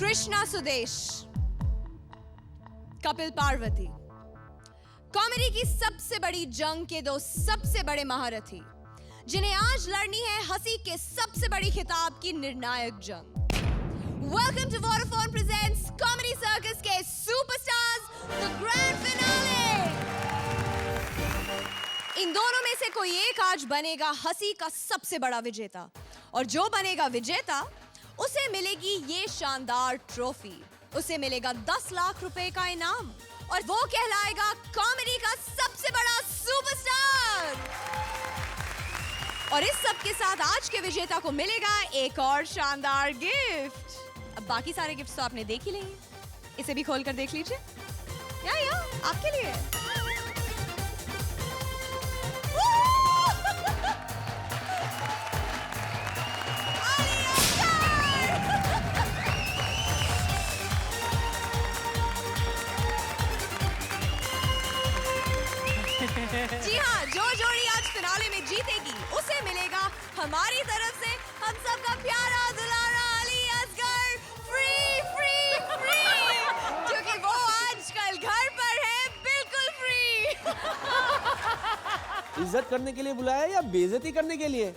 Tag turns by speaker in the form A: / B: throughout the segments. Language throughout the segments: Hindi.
A: कृष्णा सुदेश, कपिल पार्वती, कॉमेडी की सबसे बड़ी जंग के दो सबसे बड़े महारथी, जिन्हें आज लड़नी है हंसी के सबसे बड़ी खिताब की निर्णायक जंग। Welcome to Vodafone presents comedy circus के सुपरस्टार्स, द ग्रैंड फिनाले। इन दोनों में से कोई एक आज बनेगा हंसी का सबसे बड़ा विजेता, और जो बनेगा विजेता उसे मिलेगी ये शानदार ट्रॉफी, उसे मिलेगा 10 लाख रुपए का इनाम, और वो कहलाएगा कॉमेडी का सबसे बड़ा सुपरस्टार। और इस सब के साथ आज के विजेता को मिलेगा एक और शानदार गिफ्ट। अब बाकी सारे गिफ्ट्स तो आपने देख ही लिए, इसे भी खोल कर देख लीजिए। या आपके लिए। जी हाँ, जो जोड़ी आज फिनाले में जीतेगी उसे मिलेगा हमारी तरफ से हम सबका प्यारा दुलारा Ali Asgar free free free, क्योंकि वो आजकल घर पर है बिल्कुल फ्री।
B: इज्जत करने के लिए बुलाया या बेइज्जती करने के लिए?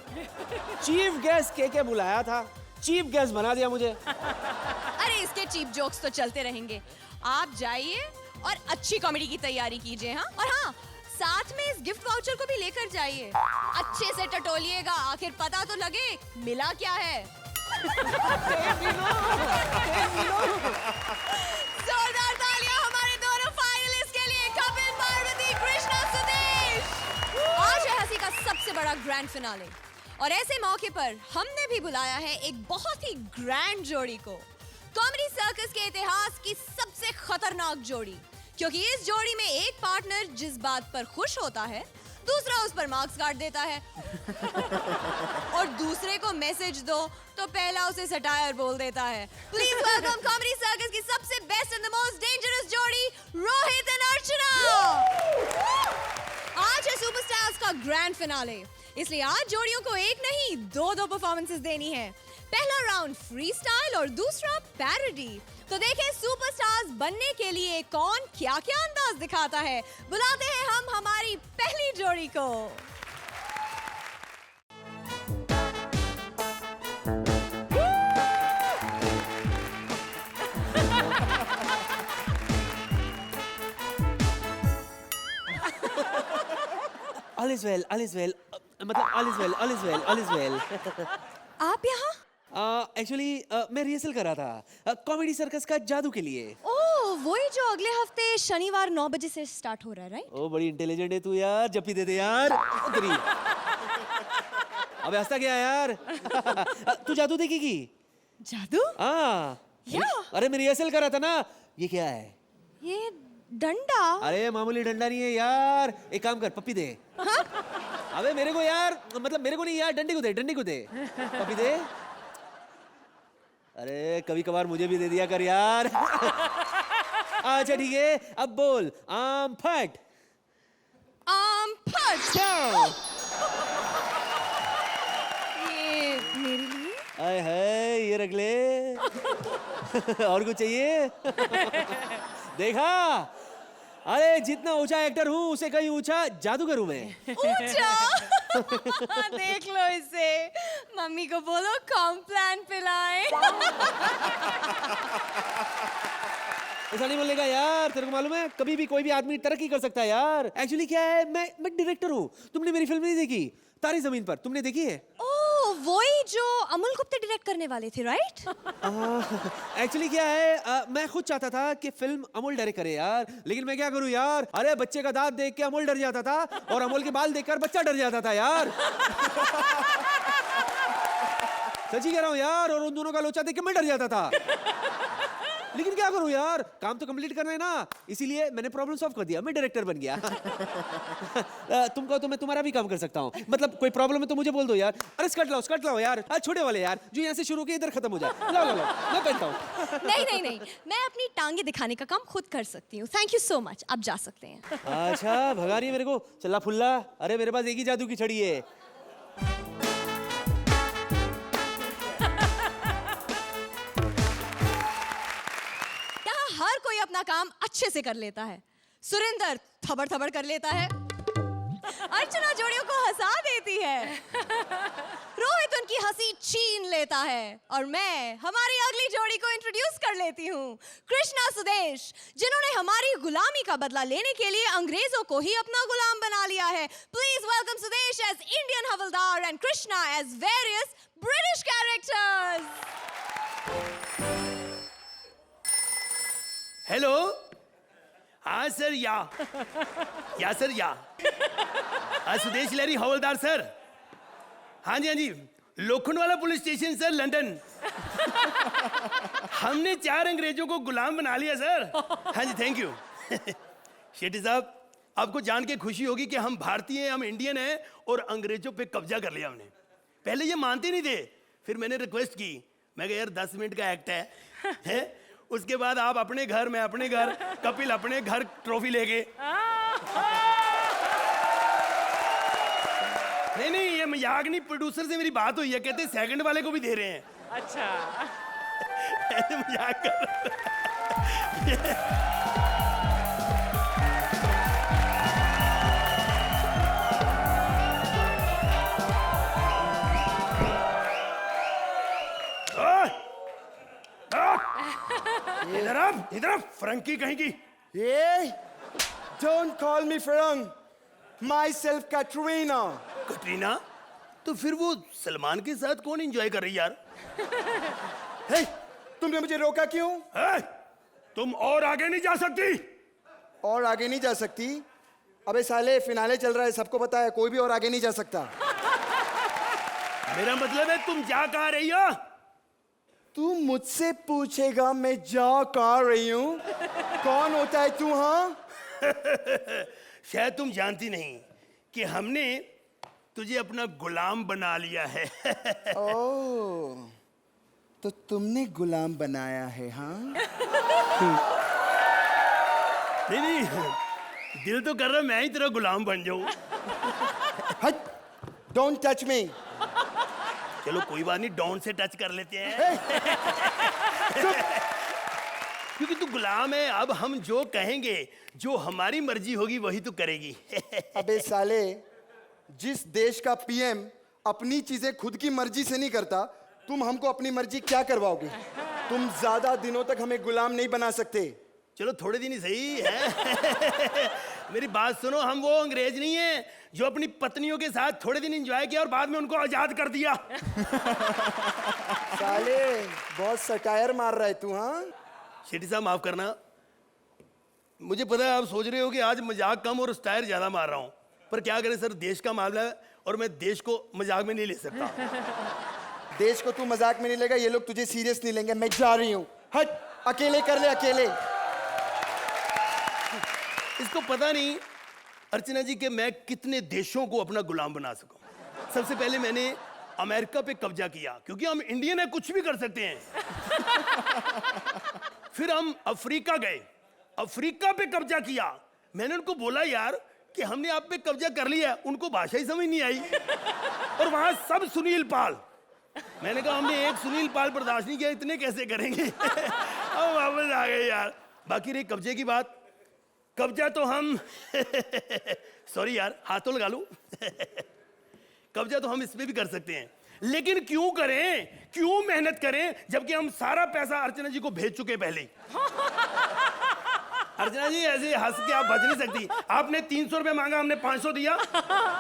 B: चीफ गेस्ट के बुलाया था, चीफ गेस्ट बना दिया मुझे।
A: अरे इसके चीप जोक्स तो चलते रहेंगे, आप जाइए और अच्छी कॉमेडी की तैयारी कीजिए। हाँ, और हाँ, साथ में इस गिफ्ट वाउचर को भी लेकर जाइए, अच्छे से टटोलिएगा, आखिर पता तो लगे मिला क्या है। जोरदार तालियां हमारे दोनों फाइनलिस्ट के लिए, कपिल पार्वती, कृष्णा सुदेश। आज है हंसी का सबसे बड़ा ग्रैंड फिनाले, और ऐसे मौके पर हमने भी बुलाया है एक बहुत ही ग्रैंड जोड़ी को, कॉमेडी सर्कस के इतिहास की सबसे खतरनाक जोड़ी, क्योंकि इस जोड़ी में एक पार्टनर जिस बात पर खुश होता है दूसरा उस पर मार्क्स काट देता है। और दूसरे को मैसेज दो तो पहला उसे सटायर बोल देता है। प्लीज वेलकम कॉमेडी सर्कस की सबसे best and the most dangerous जोड़ी, रोहित एंड अर्चना। आज है सुपरस्टार्स का ग्रैंड फिनाले, इसलिए आज जोड़ियों को एक नहीं दो परफॉर्मेंसेस देनी है। पहला राउंड फ्री स्टाइल और दूसरा पैरोडी। तो देखें सुपरस्टार्स बनने के लिए कौन क्या क्या अंदाज दिखाता है। बुलाते हैं हम हमारी पहली जोड़ी को।
B: All is well, all is well. मतलब all is well, all is well, all is well.
A: आप यहाँ?
B: एक्चुअली मैं रिहर्सल कर रहा था कॉमेडी सर्कस का जादू के लिए।
A: ओह, वही जो अगले हफ्ते शनिवार 9 बजे से स्टार्ट हो रहा है, राइट?
B: ओ बड़ी इंटेलिजेंट है तू यार, जप्पी दे दे यार। तेरी अबे हंसता क्या यार? तू जादू देखेगी?
A: जादू?
B: हाँ।
A: या?
B: अरे मैं रिहर्सल कर रहा था ना। ये क्या है?
A: ये डंडा?
B: अरे मामूली डंडा नहीं है यार, एक काम कर, पप्पी दे।
A: हाँ?
B: अबे मेरे को यार, मतलब मेरे को नहीं यार, डंडे को दे, डंडे को दे। पप्पी दे। अरे कभी कभार मुझे भी दे दिया कर यार। अच्छा ठीक है, अब बोल, आम फट।
A: आम फट। ये मेरे लिए?
B: आय हाय, ये रख ले। और कुछ चाहिए? देखा? अरे जितना ऊंचा एक्टर हूँ उसे कहीं ऊंचा जादूगर हूँ मैं।
A: ऊंचा? देख लो इसे, मम्मी को बोलो कॉम्प्लान पिलाएं।
B: ऐसा नहीं बोलने का यार, तेरे को मालूम है कभी भी कोई भी आदमी तरक्की कर सकता है यार। एक्चुअली क्या है, मैं डायरेक्टर हूँ। तुमने मेरी फिल्म नहीं देखी, तारी जमीन पर, तुमने देखी है?
A: ओह, वही जो अमूल गुप्ता डायरेक्ट करने वाले थे, राइट?
B: एक्चुअली क्या है, मैं खुद चाहता था कि फिल्म अमूल डायरेक्ट करे यार, लेकिन मैं क्या करूं यार। अरे बच्चे का दांत देख के अमूल डर जाता था, और अमूल के बाल देखकर बच्चा डर जाता था यार। सच्ची कह रहा हूं यार, और उन दोनों का लोचा देख के मैं डर जाता था। लेकिन क्या करूं यार, काम तो कंप्लीट करना है ना, इसीलिए मैंने प्रॉब्लम सॉल्व कर दिया, मैं डायरेक्टर बन गया। तुम कहो तो मैं तुम्हारा भी काम कर सकता हूँ, मतलब कोई प्रॉब्लम है तो मुझे बोल दो यार। अरे स्कर्ट लाओ यार, छोटे वाले यार, जो यहाँ से शुरू होके इधर खत्म हो जाए। लाओ मैं पहनता हूँ।
A: नहीं, मैं अपनी टांगे दिखाने का काम खुद कर सकती हूँ। थैंक यू सो मच, आप जा सकते हैं।
B: अच्छा भगा रही है मेरे को, चला फुल्ला। अरे मेरे पास एक ही जादू की छड़ी है।
A: अपना काम अच्छे से कर लेता है। सुरेंद्र थबड़ थबड़ कर लेता है। अर्चना जोड़ियों को हंसा देती है। रोहित उनकी हंसी छीन लेता है। और मैं हमारी अगली जोड़ी को इंट्रोड्यूस कर लेती हूँ, कृष्णा सुदेश, जिन्होंने हमारी गुलामी का बदला लेने के लिए अंग्रेजों को ही अपना गुलाम बना लिया है। Please welcome Sudesh as Indian havaldar and Krishna as various British characters.
C: Hello, हाँ सर, या सर, हाँ सुदेश लहरी हवलदार सर। हाँ जी, लोखंड वाला पुलिस स्टेशन सर, लंदन। हमने 4 अंग्रेजों को गुलाम बना लिया सर। हाँ जी, थैंक यू। शेट्टी साहब, आपको जान के खुशी होगी कि हम भारतीय हैं, हम इंडियन हैं और अंग्रेजों पे कब्जा कर लिया हमने। पहले ये मानते नहीं थे, फिर मैंने रिक्वेस्ट की, मैं कहा यार 10 मिनट का एक्ट है? उसके बाद आप अपने घर, मैं अपने घर, कपिल अपने घर ट्रॉफी लेके। नहीं, ये मजाक नहीं, प्रोड्यूसर से मेरी बात हुई है, कहते सेकंड वाले को भी दे रहे हैं।
D: अच्छा।
C: ऐसे मजाक कर इधर आप फ्रंकी कहीं की।
E: Hey, don't call me Farang. Myself Katrina.
C: Katrina, तो फिर वो सलमान के साथ कौन एंजॉय कर रही यार?
E: Hey, तुमने मुझे रोका क्यों?
C: है? तुम और आगे नहीं जा सकती।
E: और आगे नहीं जा सकती? अबे साले, फिनाले चल रहा है, सबको पता है, कोई भी और आगे नहीं जा सकता।
C: मेरा मतलब है तुम जा कहाँ रही हो?
E: तू मुझसे पूछेगा मैं जा कहाँ रही हूँ? कौन होता है तू? हाँ,
C: शायद तुम जानती नहीं कि हमने तुझे अपना गुलाम बना लिया है।
E: ओह, तो तुमने गुलाम बनाया है? हाँ,
C: नहीं, दिल तो कर रहा मैं ही तेरा गुलाम बन जाऊं।
E: हट, डोंट टच मी।
C: चलो कोई बात नहीं, डॉन से टच कर लेते हैं। क्योंकि तू गुलाम है, अब हम जो कहेंगे, जो हमारी मर्जी होगी वही तू करेगी।
E: अबे साले, जिस देश का पीएम अपनी चीजें खुद की मर्जी से नहीं करता, तुम हमको अपनी मर्जी क्या करवाओगे? तुम ज्यादा दिनों तक हमें गुलाम नहीं बना सकते।
C: चलो थोड़े दिन ही सही है। मेरी बात सुनो, हम वो अंग्रेज नहीं है जो अपनी पत्नियों के साथ थोड़े दिन एंजॉय किया और बाद में उनको आजाद कर दिया।
E: साले, बहुत सटायर मार रहा है तू। हाँ,
C: शेट्टी साहब माफ करना, मुझे पता है आप सोच रहे हो कि आज मजाक कम और स्टायर ज्यादा मार रहा हूं, पर क्या करें सर, देश का मामला है और मैं देश को मजाक में नहीं ले सकता।
E: देश को तू मजाक में नहीं लेगा, ये लोग तुझे सीरियस नहीं लेंगे। मैं जा रही हूँ। हट, अकेले कर ले, अकेले।
C: इसको पता नहीं अर्चना जी कि मैं कितने देशों को अपना गुलाम बना सकूं। सबसे पहले मैंने अमेरिका पे कब्जा किया, क्योंकि हम इंडियन है, कुछ भी कर सकते हैं। फिर हम अफ्रीका गए, अफ्रीका पे कब्जा किया। मैंने उनको बोला यार कि हमने आप पे कब्जा कर लिया, उनको भाषा ही समझ नहीं आई। और वहां सब सुनील पाल। मैंने कहा हमने एक सुनील पाल बर्दाश्त नहीं किया, इतने कैसे करेंगे। अब वापस आ गए यार। बाकी रही कब्जे की बात, कब्जा तो हम सॉरी यार, हाथों लगा लूं। कब्जा तो हम इसमें भी कर सकते हैं, लेकिन क्यों करें, क्यों मेहनत करें, जबकि हम सारा पैसा अर्चना जी को भेज चुके पहले ही। अर्चना जी ऐसे हंस के आप बच नहीं सकती। आपने 300 रुपया मांगा, हमने 500 दिया,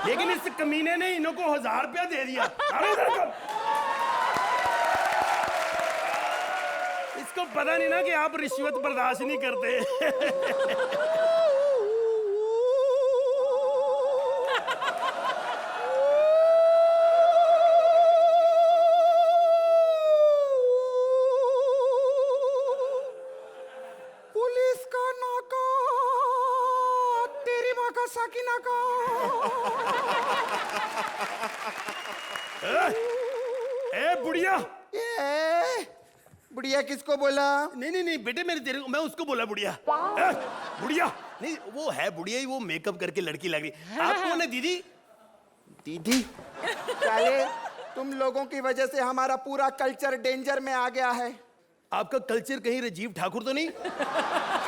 C: लेकिन इस कमीने ने इनको 1000 रुपया दे दिया। इसको पता नहीं ना कि आप रिश्वत बर्दाश्त नहीं करते।
E: पुलिस का नाका, तेरी माँ का साकिना का।
C: ए बुढ़िया,
E: बुढ़िया किसको बोला?
C: नहीं बेटे, मेरे तेरे को मैं उसको बोला बुढ़िया। बुढ़िया नहीं, वो है बुढ़िया ही, वो मेकअप करके लड़की लग रही। आप कौन है दीदी?
E: दीदी? साले, तुम लोगों की वजह से हमारा पूरा कल्चर डेंजर में आ गया है।
C: आपका कल्चर कहीं राजीव ठाकुर तो नहीं?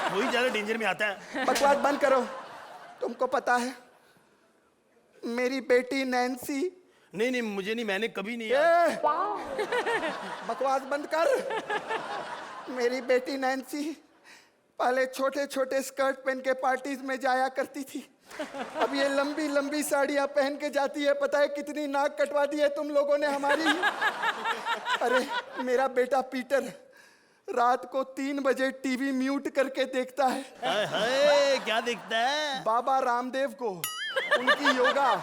C: वही ज्यादा डेंजर में आता है।
E: बकवास बंद करो। तुमको पता है मेरी बेटी नैन्सी।
C: नहीं नहीं मुझे नहीं, मैंने कभी नहीं।
E: ए, बकवास बंद कर। मेरी बेटी नैन्सी पहले छोटे छोटे स्कर्ट पहन के पार्टीज में जाया करती थी, अब ये लंबी लंबी साड़ियां पहन के जाती है। पता है कितनी नाक कटवा दी है तुम लोगों ने हमारी। अरे मेरा बेटा पीटर रात को 3 बजे टीवी म्यूट करके देखता है।
C: हाय हाय, क्या देखता है?
E: बाबा रामदेव को, उनकी योगा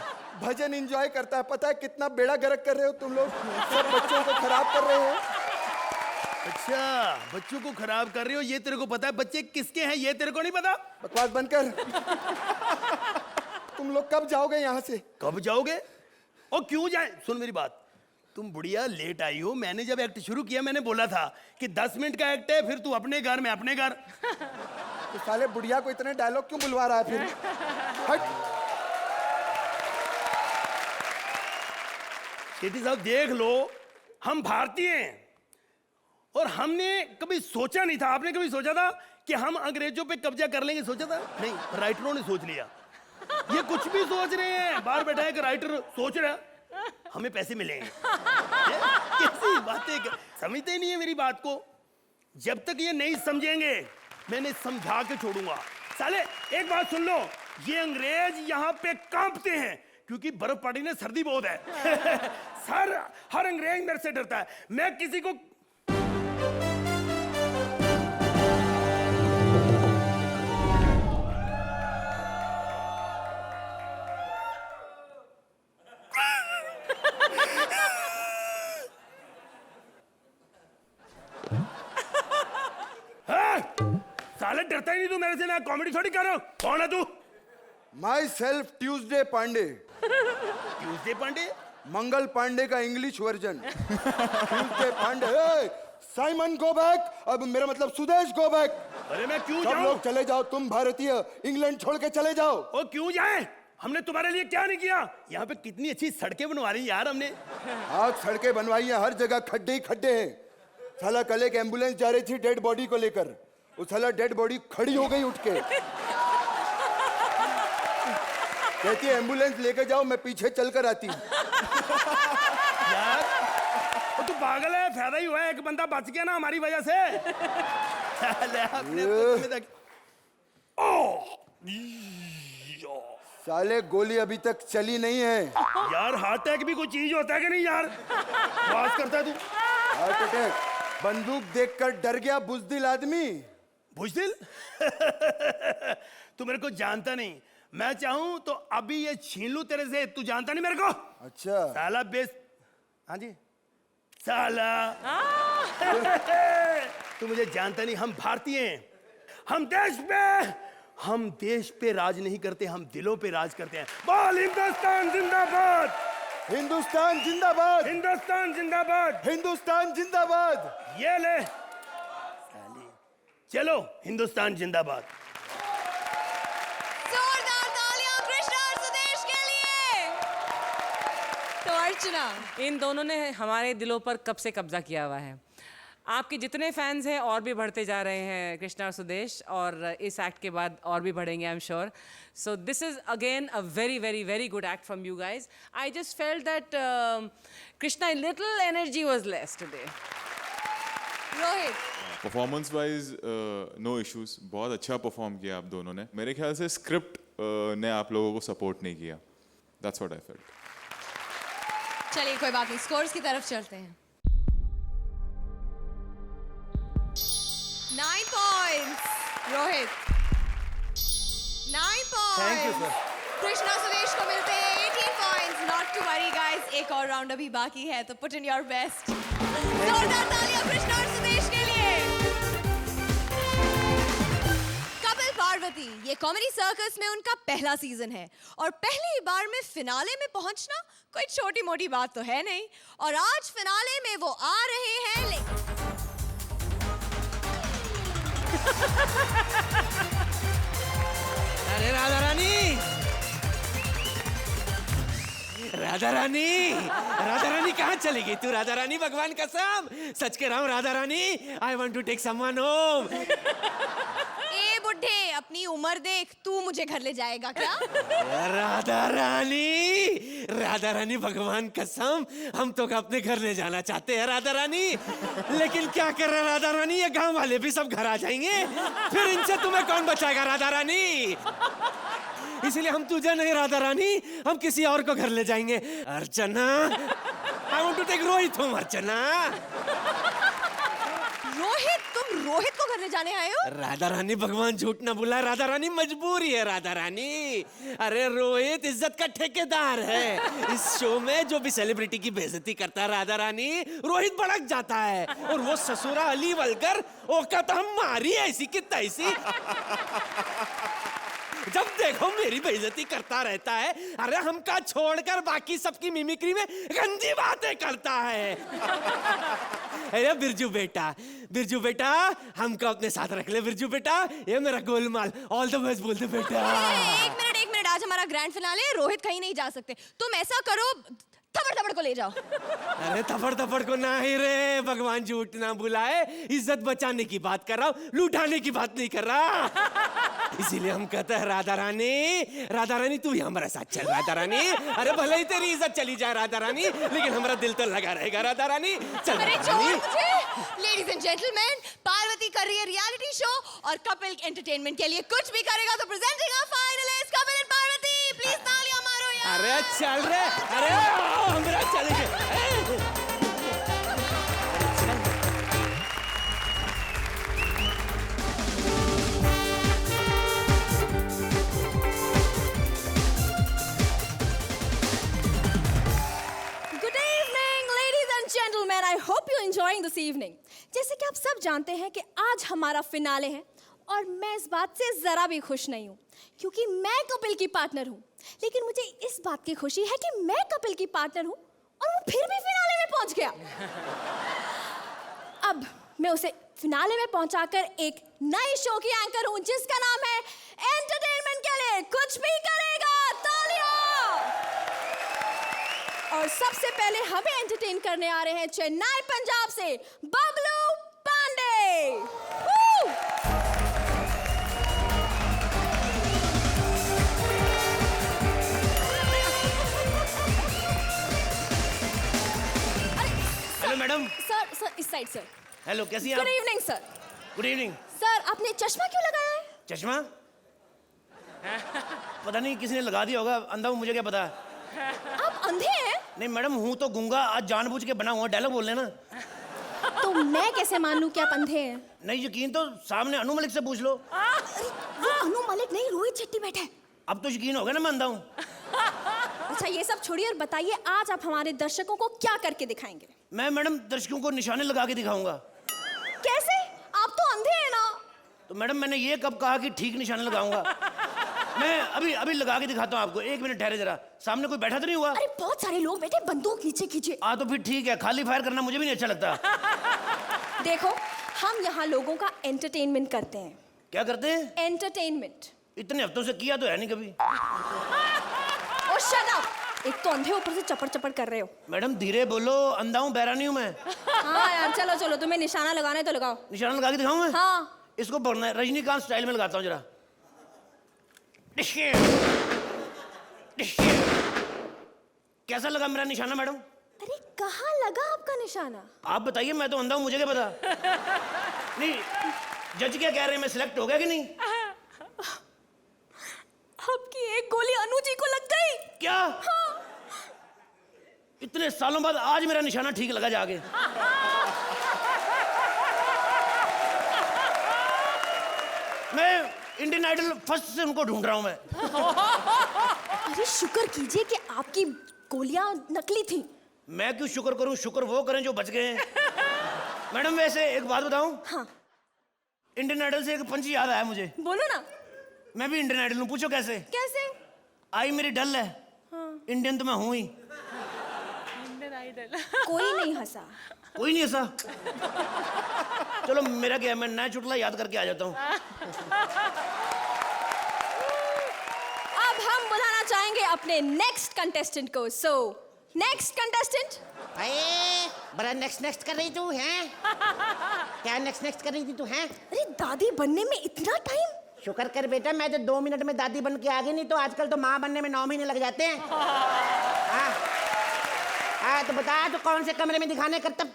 E: भजन एंजॉय करता है। पता है कितना बेड़ा गर्क कर रहे हो तुम लोग, सब बच्चों को खराब कर रहे हो।
C: अच्छा, बच्चों को खराब कर रहे हो, ये तेरे को पता है? बच्चे किसके हैं ये तेरे को नहीं पता?
E: बकवास बंद कर। तुम लोग कब जाओगे यहाँ से?
C: कब जाओगे और क्यों जाए? सुन मेरी बात, तुम बुढ़िया लेट आई हो। मैंने जब एक्ट शुरू किया मैंने बोला था कि 10 मिनट का एक्ट है, फिर तू अपने घर में अपने घर।
E: तो साले बुढ़िया को इतने डायलॉग क्यों बुलवा रहा है फिर? हट।
C: शेट्टी साहब देख लो, हम भारतीय हैं और हमने कभी सोचा नहीं था, आपने कभी सोचा था कि हम अंग्रेजों पे कब्जा कर लेंगे? सोचा था? नहीं, राइटरों ने सोच लिया। ये कुछ भी सोच रहे हैं, बाहर बैठा है कि राइटर सोच रहा है हमें पैसे मिलेंगे। कैसी बातें समझते ही नहीं है मेरी बात को। जब तक ये नहीं समझेंगे मैंने समझा के छोड़ूंगा। साले एक बात सुन लो, ये अंग्रेज यहाँ पे कांपते हैं क्योंकि बर्फ पड़ी ने सर्दी बहुत है। हर अंग्रेज मेरे से डरता है। मैं किसी को साले डरता ही नहीं तू मेरे से। मैं कॉमेडी थोड़ी कर रहा हूँ। कौन है तू?
E: Myself Tuesday Pandey.
C: Tuesday Pandey?
E: Mangal Pandey का English version. Tuesday Pandey. Simon go back. अब मेरा मतलब सुदेश गो बैक।
C: अरे मैं क्यों
E: सब
C: जाऊं?
E: लोग चले जाओ, तुम भारतीय इंग्लैंड छोड़ के चले जाओ।
C: ओ क्यों जाए? हमने तुम्हारे लिए क्या नहीं किया? यहाँ पे कितनी अच्छी सड़कें बनवा ली यार हमने।
E: हाँ सड़कें बनवाई हैं, हर जगह खड्डे ही खड्डे हैं। साला कल एक एम्बुलेंस जा रही थी डेड बॉडी को लेकर, वो साला डेड बॉडी खड़ी हो गई उठ के। कहती है एम्बुलेंस लेके जाओ, मैं पीछे चल कर आती हूँ।
C: यार तो तू पागल है, फायदा ही हुआ है, एक बंदा बच गया ना हमारी वजह से।
E: साले गोली अभी तक चली नहीं है।
C: यार हार्ट अटैक भी कोई चीज होता है कि नहीं यार? बात करता है तू।
E: Heart attack? बंदूक देखकर डर गया बुजदिल आदमी।
C: बुजदिल? तू मेरे को जानता नहीं। मैं चाहूं तो अभी ये छीन लूं तेरे से। तू जानता नहीं मेरे को।
E: अच्छा
C: साला बेस। हाँ जी साला। तू मुझे जानता नहीं। हम भारतीय हैं, हम देश पे राज नहीं करते, हम दिलों पे राज करते हैं। बोल हिंदुस्तान जिंदाबाद।
E: हिंदुस्तान जिंदाबाद।
C: हिंदुस्तान जिंदाबाद।
E: हिंदुस्तान जिंदाबाद।
C: ये ले साली। चलो हिंदुस्तान जिंदाबाद।
A: जोरदार तालियां कृष्णा और सुदेश के लिए। तो अर्चना,
D: इन दोनों ने हमारे दिलों पर कब से कब्जा किया हुआ है। आपके जितने फैंस हैं और भी बढ़ते जा रहे हैं कृष्णा और सुदेश, और इस एक्ट के बाद और भी बढ़ेंगे I am sure. So this is again a very very very good act from you guys. I just felt that Krishna little energy was less today.
A: Rohit,
F: performance wise no issues, बहुत अच्छा परफॉर्म किया आप दोनों ने। मेरे ख्याल से स्क्रिप्ट ने आप लोगों को सपोर्ट नहीं किया। That's what I felt.
A: चलिए कोई बात नहीं, स्कोर्स की तरफ चलते हैं। 9 points, Rohit. 9 points.
C: Thank you, sir.
A: Krishna Sudesh को मिलते हैं 18 points. Not to worry, guys. एक और राउंड अभी बाकी है, तो put in your best. जोरदार तालियां कृष्णा और सुदेश के लिए। कपिल पार्वती, ये कॉमेडी सर्कस में उनका पहला सीजन है और पहली बार में फिनाले में पहुंचना कोई छोटी मोटी बात तो है नहीं। और आज फिनाले में वो आ रहे हैं।
B: अरे राधा रानी, राधा रानी, राधा रानी कहाँ चली गई तू? राधा रानी, भगवान कसम सच कह रहा हूँ Radha Rani, I want to take someone home.
A: ए अपनी उम्र देख, तू मुझे घर ले जाएगा क्या?
B: राधा रानी भगवान कसम, हम तो अपने घर ले जाना चाहते हैं राधा रानी, लेकिन क्या कर रहा राधा रानी, ये गांव वाले भी सब घर आ जाएंगे, फिर इनसे तुम्हें कौन बचाएगा राधा रानी? इसलिए हम तुझे नहीं राधा रानी, हम किसी और को घर ले जाएंगे। Archana, I want to take Rohit home. Archana,
A: Rohit, तुम रोहित को घर ले जाने आए हो?
B: राधा रानी भगवान झूठ ना बुलाए, राधा रानी मजबूरी है राधा रानी। अरे रोहित इज्जत का ठेकेदार है, इस शो में जो भी सेलिब्रिटी की बेइज्जती करता है राधा रानी, रोहित भड़क जाता है, और वो ससुरा अली वलकर औकात हम मारी ऐसी की तैसी, जब देखो मेरी बेइज्जती करता रहता है। अरे हमका छोड़कर बाकी सबकी मिमिक्री में गंदी बातें करता है। अरे बिरजू बेटा, हमको अपने साथ रख ले बिरजू बेटा, ये मेरा गोलमाल, ऑल द बेस्ट बोल दे बेटा।
A: एक मिनट, आज हमारा ग्रैंड फिनाले है, रोहित कहीं नहीं जा सकते। तुम ऐसा करो, थप्पड़ को ले जाओ।
B: अरे थप्पड़ को ना ही रे, भगवान झूठ ना बुलाए, इज्जत बचाने की बात कर रहा हूँ, लुटाने की बात नहीं कर रहा। इसीलिए हम कहते हैं राधा रानी तू ही हमारे साथ चल राधा रानी। अरे भले ही तेरी इज्जत चली जाए राधा रानी, लेकिन हमारा दिल तो लगा रहेगा राधा रानी। चल
A: अरे
B: राधा
A: छोड़
B: रानी।
A: मुझे। लेडीज एंड जेंटलमैन, पार्वती कर रही है रियलिटी शो और कपिल एंटरटेनमेंट के लिए कुछ भी करेगा, तो presenting our finalist Kapil and Parvati, please तालियां मारो यार।
B: अरे चल रे, अरे हमरा चलेंगे।
G: Gentlemen, I hope you're enjoying this evening. जैसे कि आप सब जानते हैं कि आज हमारा फिनाले है, और मैं इस बात से जरा भी खुश नहीं हूँ, क्योंकि मैं कपिल की पार्टनर हूँ। लेकिन मुझे इस बात की खुशी है कि मैं कपिल की पार्टनर हूँ और वो फिर भी फिनाले में पहुंच गया। अब मैं उसे फिनाले में पहुंचाकर एक नई शो की एंकर हूँ, जिसका नाम है एंटरटेनमेंट के लिए कुछ भी करेगा। तालियां। और सबसे पहले हमें एंटरटेन करने आ रहे हैं चेन्नई पंजाब से Bablu Pandey.
C: Hello madam.
G: Sir इस साइड सर।
C: हेलो, कैसी हैं
G: गुड
C: आप?
G: Evening sir.
C: Good evening.
G: Sir आपने चश्मा क्यों लगाया है?
C: चश्मा पता नहीं किसी ने लगा दिया होगा, अंधा हूँ, मुझे क्या पता।
G: आप अंधे हैं?
C: नहीं मैडम, हूँ तो गूंगा, आज जानबूझ के बना हुआ डायलॉग बोल लेना।
G: तो मैं कैसे मान लूं कि आप अंधे हैं?
C: नहीं यकीन तो सामने अनु मलिक से पूछ लो।
G: अरे वो अनु मलिक नहीं, रोहित शेट्टी बैठा है।
C: अब तो यकीन हो गया ना मैं अंधा हूँ।
G: अच्छा ये सब छोड़िए और बताइए, आज आप हमारे दर्शकों को क्या करके दिखाएंगे?
C: मैं मैडम दर्शकों को निशाने लगा के दिखाऊंगा।
G: कैसे? आप तो अंधे हैं ना।
C: तो मैडम मैंने ये कब कहा कि ठीक निशाने लगाऊंगा? मैं अभी लगा के दिखाता हूँ आपको, एक मिनट ठहरे जरा। सामने कोई बैठा तो नहीं हुआ?
G: अरे बहुत सारे लोग बैठे, बंदूक नीचे कीजिए।
C: हाँ तो फिर ठीक है, खाली फायर करना मुझे भी नहीं अच्छा लगता।
G: देखो हम यहाँ लोगों का एंटरटेनमेंट करते हैं।
C: क्या करते हैं?
G: एंटरटेनमेंट।
C: इतने हफ्तों से किया तो है नहीं कभी।
G: ओ शट अप! एक तो अंधे ऊपर से चपड़ कर रहे हो।
C: मैडम धीरे बोलो, अंधा हूँ, बहरा नहीं हूँ मैं।
G: हाँ यार चलो तुम्हें निशाना लगाना है तो लगाओ।
C: निशाना लगा के दिखाऊं मैं?
G: हाँ।
C: इसको पढ़ना है, रजनीकांत स्टाइल में लगाता हूँ जरा। कैसा लगा मेरा निशाना मैडम?
G: अरे कहाँ लगा आपका निशाना?
C: आप बताइए, मैं तो अंधा हूँ, मुझे क्या पता। नहीं जज क्या कह रहे हैं, मैं सिलेक्ट हो गया कि नहीं?
G: आपकी एक गोली अनु जी को लग गई।
C: क्या?
G: हाँ।
C: इतने सालों बाद आज मेरा निशाना ठीक लगा जाके। मैं इंडियन आइडल फर्स्ट से उनको ढूंढ रहा हूं मैं।
G: अरे शुक्र कीजिए कि आपकी गोलियां नकली थी।
C: मैं क्यों शुक्र करूं? शुक्र वो करें जो बच गए हैं। मैडम वैसे एक बात बताऊं?
G: हाँ।
C: इंडियन आइडल से एक पंच याद आया मुझे।
G: बोलो ना।
C: मैं भी इंडियन आइडल हूं, पूछो कैसे?
G: कैसे?
C: आई मेरी डल है।
G: हाँ।
C: इंडियन तो मैं हूं ही।
G: कोई नहीं हंसा।
C: कोई नहीं ऐसा। चलो मेरा क्या है, मैं नया चुटला याद करके आ जाता हूँ।
G: अब हम बुलाना चाहेंगे अपने नेक्स्ट कंटेस्टेंट को। So next contestant.
H: अरे बड़ा नेक्स्ट कर रही तू हैं? क्या नेक्स्ट कर रही थी तू हैं?
G: अरे दादी बनने में इतना टाइम?
H: शुक्र कर बेटा, मैं तो 2 मिनट में दादी बन के आ गई, नहीं तो आजकल तो माँ बनने में 9 महीने लग जाते हैं। हाँ तो बता, तो कौन से कमरे में दिखाने करतब?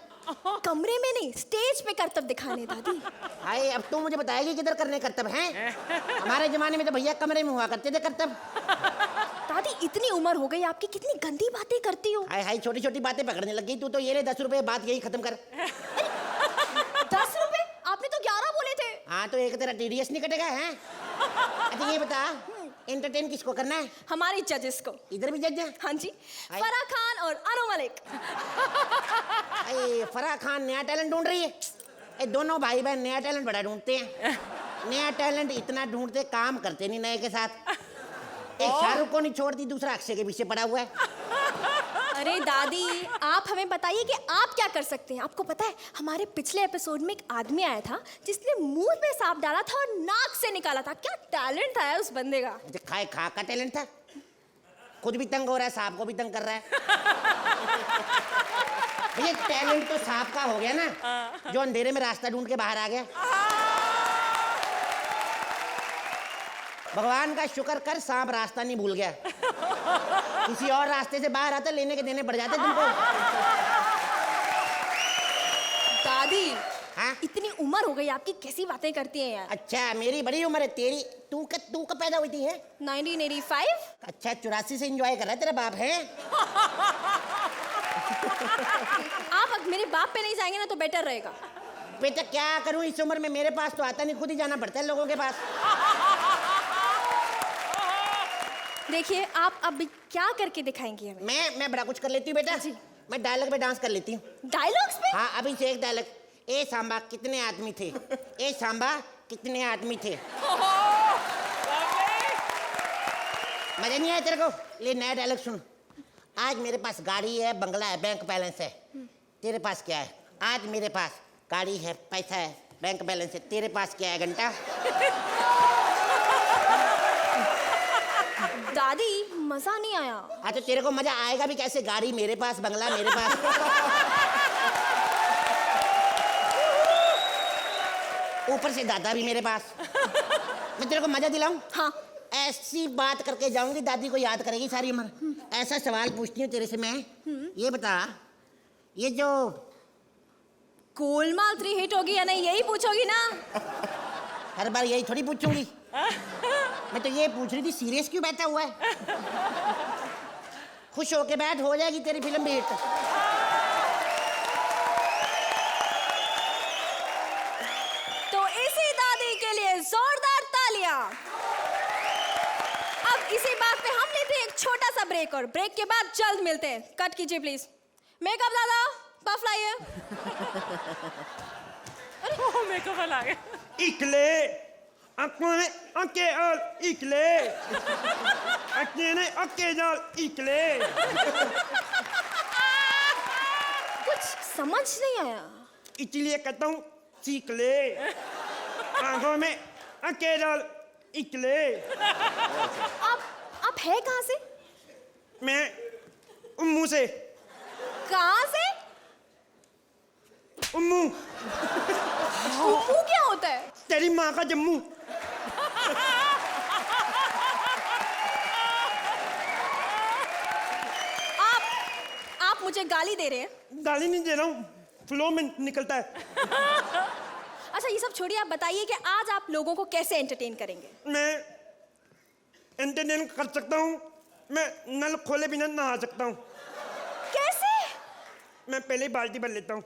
G: कमरे में नहीं, स्टेज पे करतब दिखाने दादी।
H: हाय, अब तू मुझे बताएगी किधर करने करतब हैं? हमारे जमाने में तो भैया कमरे में हुआ करते थे करतब।
G: दादी इतनी उम्र हो गई आपकी, कितनी गंदी बातें करती हो।
H: हाय हाय, छोटी छोटी बातें पकड़ने लग गई तू तो। ये ले 10 रुपए, बात यही खत्म कर।
G: 10 रुपए? आपने तो 11 बोले थे।
H: हाँ तो एक तेरा TDS नहीं कटेगा है? अच्छा ये बता, एंटरटेन किसको करना है?
G: हमारे जजेस को।
H: इधर भी जज है?
G: हाँ जी,
H: हाय।
G: फराह खान और अनु मलिक।
H: अरे फराह खान नया टैलेंट ढूंढ रही है। ये दोनों भाई बहन नया टैलेंट बड़ा ढूंढते हैं। नया टैलेंट इतना ढूंढते, काम करते नहीं नए के साथ। एक शाहरुख को नहीं छोड़ती, दूसरा अक्षय के पीछे पड़ा हुआ है।
G: अरे दादी, आप हमें बताइए कि आप क्या कर सकते हैं। आपको पता है, हमारे पिछले एपिसोड में एक आदमी आया था जिसने मुंह में सांप डाला था और नाक से निकाला था। क्या टैलेंट था उस बंदे का।
H: खाए खा का टैलेंट था। खुद भी तंग हो रहा है, सांप को भी तंग कर रहा है। भैया टैलेंट तो सांप का हो गया ना, जो अंधेरे में रास्ता ढूंढ के बाहर आ गया। भगवान का शुक्र कर, सांप रास्ता नहीं भूल गया। किसी और रास्ते से बाहर आता, लेने के देने पड़ जाते तुमको।
G: दादी,
H: हाँ?
G: इतनी उम्र हो गई आपकी, कैसी बातें करती हैं यार।
H: अच्छा मेरी बड़ी उम्र है, तेरी तू कब पैदा हुई थी है?
G: 1985।
H: अच्छा 84 से एंजॉय कर रहा है तेरा बाप है।
G: आप अब मेरे बाप पे नहीं जाएंगे ना तो बेटर रहेगा।
H: बेटा क्या करूं इस उम्र में, मेरे पास तो आता नहीं, खुद ही जाना पड़ता है लोगों के पास।
G: देखिए, आप अब क्या करके दिखाएंगे हमें?
H: मैं बड़ा कुछ कर लेती हूँ बेटा जी। मैं डायलॉग पे डांस कर लेती हूँ।
G: डायलॉग्स पे?
H: हाँ अभी से एक डायलॉग। ए सांबा कितने आदमी थे, ए सांबा कितने आदमी थे। मजा नहीं आया तेरे को? ले नया डायलॉग सुन। आज मेरे पास गाड़ी है, बंगला है, बैंक बैलेंस है। तेरे पास क्या है? आज मेरे पास गाड़ी है, पैसा है, बैंक बैलेंस है। तेरे पास क्या है? घंटा।
G: दादी मजा नहीं आया।
H: हाँ तो तेरे को मजा आएगा भी कैसे? गाड़ी मेरे पास, बंगला मेरे पास। ऊपर से दादा भी मेरे पास। मैं तेरे को मजा दिलाऊं?
G: हाँ।
H: ऐसी बात करके जाऊंगी, दादी को याद करेगी सारी उम्र। ऐसा सवाल पूछती हूँ तेरे से मैं। ये बता, ये जो
G: गोलमाल 3 हिट होगी या नहीं, यही पूछोगी ना?
H: हर बार यही थोड़ी पूछूंगी। मैं तो ये पूछ रही थी, सीरियस क्यों बैठा हुआ है? खुश होके बैठ, हो जाएगी तेरी फिल्म भी हिट।
G: तो इसी दादी के लिए जोरदार तालियां। अब इसी बात पे हम लेते हैं एक छोटा सा ब्रेक, और ब्रेक के बाद जल्द मिलते हैं। कट कीजिए प्लीज। मेकअप दादा, पफ लाइए।
D: मेकअप वाला आ गया।
C: इकले अक्ने अके और इकले अकेने अके जाल इकले।
G: कुछ समझ नहीं आया।
C: इसलिए कहता हूँ सीख ले। आंखों में अके जाल इकले।
G: आप है कहाँ से?
C: मैं उम्मू से।
G: कहाँ से?
C: उम्मू।
G: उम्मू क्या होता है?
C: तेरी माँ का जम्मू।
G: आप मुझे गाली दे रहे हैं?
C: गाली नहीं दे रहा हूँ, फ्लो में निकलता है।
G: अच्छा ये सब छोड़िए, आप बताइए कि आज आप लोगों को कैसे एंटरटेन करेंगे?
C: मैं एंटरटेन कर सकता हूँ, मैं नल खोले बिना नहा सकता हूँ।
G: कैसे?
C: मैं पहले ही बाल्टी भर लेता हूँ।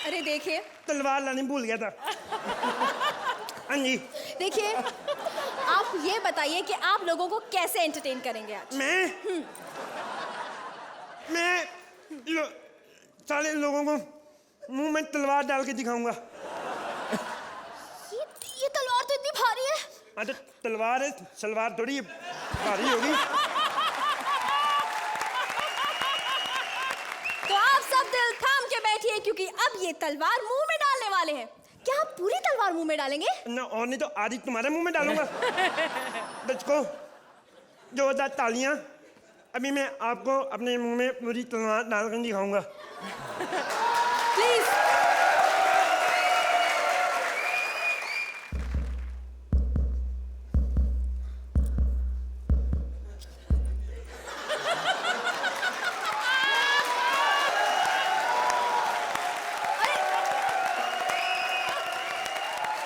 G: अरे देखिए,
C: तलवार लानी भूल गया था। हाँ जी।
G: देखिए, आप ये बताइए कि आप लोगों को कैसे एंटरटेन करेंगे आज?
C: मैं सारे लोगों को मुंह में तलवार डाल के दिखाऊंगा।
G: ये तलवार तो इतनी भारी है।
C: हाँ तो तलवार है, सलवार थोड़ी भारी होगी।
G: तो आप सब दिल थाम के बैठिए, क्योंकि अब ये तलवार मुंह में डालने वाले हैं। क्या आप पूरी तलवार मुंह में डालेंगे?
C: ना, और नहीं तो आधी तुम्हारे मुंह में डालूंगा। बच्चों जोरदार तालियां अभी मैं आपको अपने मुंह में पूरी तलवार डाल कर दिखाऊंगा।
A: प्लीज।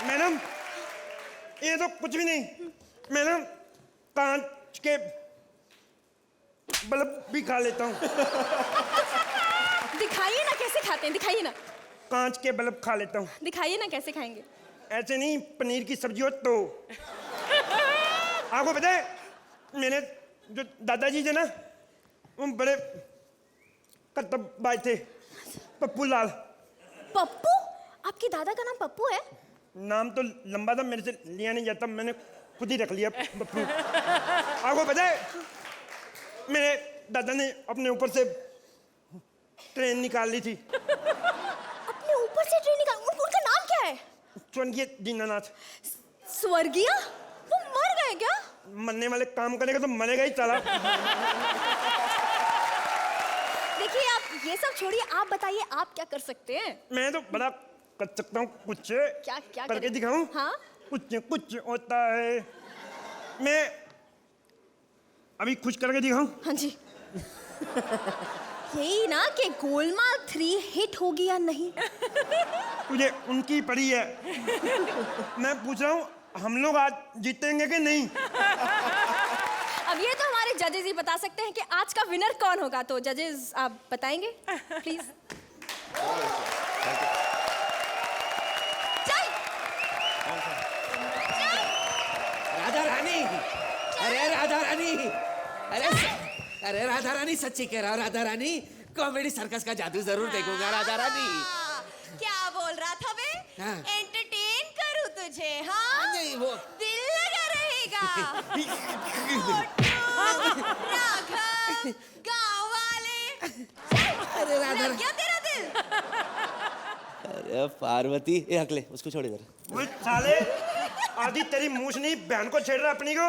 C: मैडम ये तो कुछ भी नहीं, मैडम कांच के बल्ब भी खा लेता हूँ।
G: दिखाइए ना कैसे खाते हैं, दिखाइए ना।
C: कांच के बल्ब खा लेता हूँ।
G: दिखाइए ना कैसे खाएंगे।
C: ऐसे नहीं, पनीर की सब्जी हो तो। आपको पता है मेरे जो दादाजी थे ना, वो बड़े कर्तव्यवादी थे, पप्पू लाल।
G: पप्पू? आपके दादा का नाम पप्पू है?
C: नाम तो लंबा था, मेरे से लिया नहीं जाता, मैंने खुद ही रख लिया पप्पू। आपको पता है मेरे दादा ने अपने ऊपर से ट्रेन निकाल ली थी।
G: अपने ऊपर से ट्रेन निकाल, उनका नाम क्या है?
C: स्वर्गीय दीनानाथ।
G: स्वर्गीय? वो मर गए क्या?
C: मरने वाले काम करेगा तो मरेगा ही साला।
G: देखिए आप ये सब छोड़िए, आप बताइए आप क्या कर सकते हैं?
C: मैं तो बड़ा कर सकता हूँ कुछ।
G: क्या
C: करके
G: करें?
C: दिखाऊं?
G: हाँ।
C: कुछ कुछ होता है। मैं अभी कुछ करके दिखाऊं?
G: हाँ जी। यही ना कि गोलमाल 3 हिट होगी या नहीं?
C: तुझे उनकी पड़ी है। मैं पूछ रहा हूँ हम लोग आज जीतेंगे कि नहीं?
G: अब ये तो हमारे जजेस ही बता सकते हैं कि आज का विनर कौन होगा। तो जजेस आप बताएंगे प्लीज।
B: राधा रानी, अरे राधा रानी, अरे राधा रानी, सच्ची कह रहा हूँ राधा रानी, कॉमेडी सर्कस का जादू जरूर देखूंगा राधा रानी।
A: क्या बोल रहा था बे?
B: हाँ।
A: एंटरटेन करूं तुझे, हाँ?
B: नहीं वो
A: दिल लगा रहेगा। मोटू, राघव, गांव वाले।
B: अरे राधा
A: लग गया तेरा दिल?
B: अरे पार्वती, ए अगले उसको छोड़ इधर।
C: वो साले आदि तेरी मूछ नहीं बहन को छेड़ रहा अपनी को।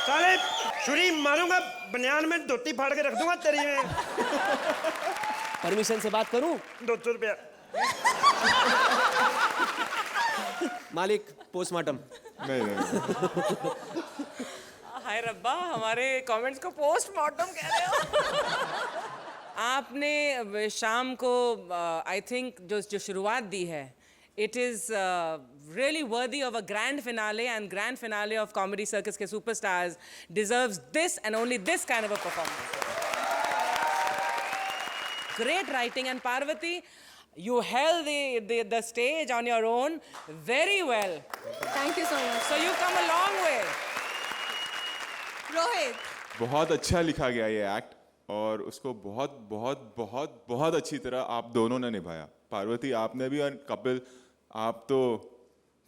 C: साले छुरी मारूंगा, बनियान में धोती फाड़ के रख दूंगा तेरी में।
B: परमिशन से बात करूं?
C: 200 रुपया।
B: मालिक पोस्टमार्टम।
F: नहीं
D: हाय रब्बा, हमारे कमेंट्स को पोस्टमार्टम कह रहे हो। आपने शाम को आई थिंक जो शुरुआत दी है, it is really worthy of a grand finale, and grand finale of comedy circus के superstars deserves this and only this kind of a performance. Great writing, and Parvati, you held the stage on your own very well.
G: Thank you so much.
D: So you've come a long way.
A: Rohit,
F: बहुत अच्छा लिखा गया ये एक्ट, और उसको बहुत बहुत बहुत बहुत अच्छी तरह आप दोनों ने निभाया। पार्वती आपने भी, और कपिल आप तो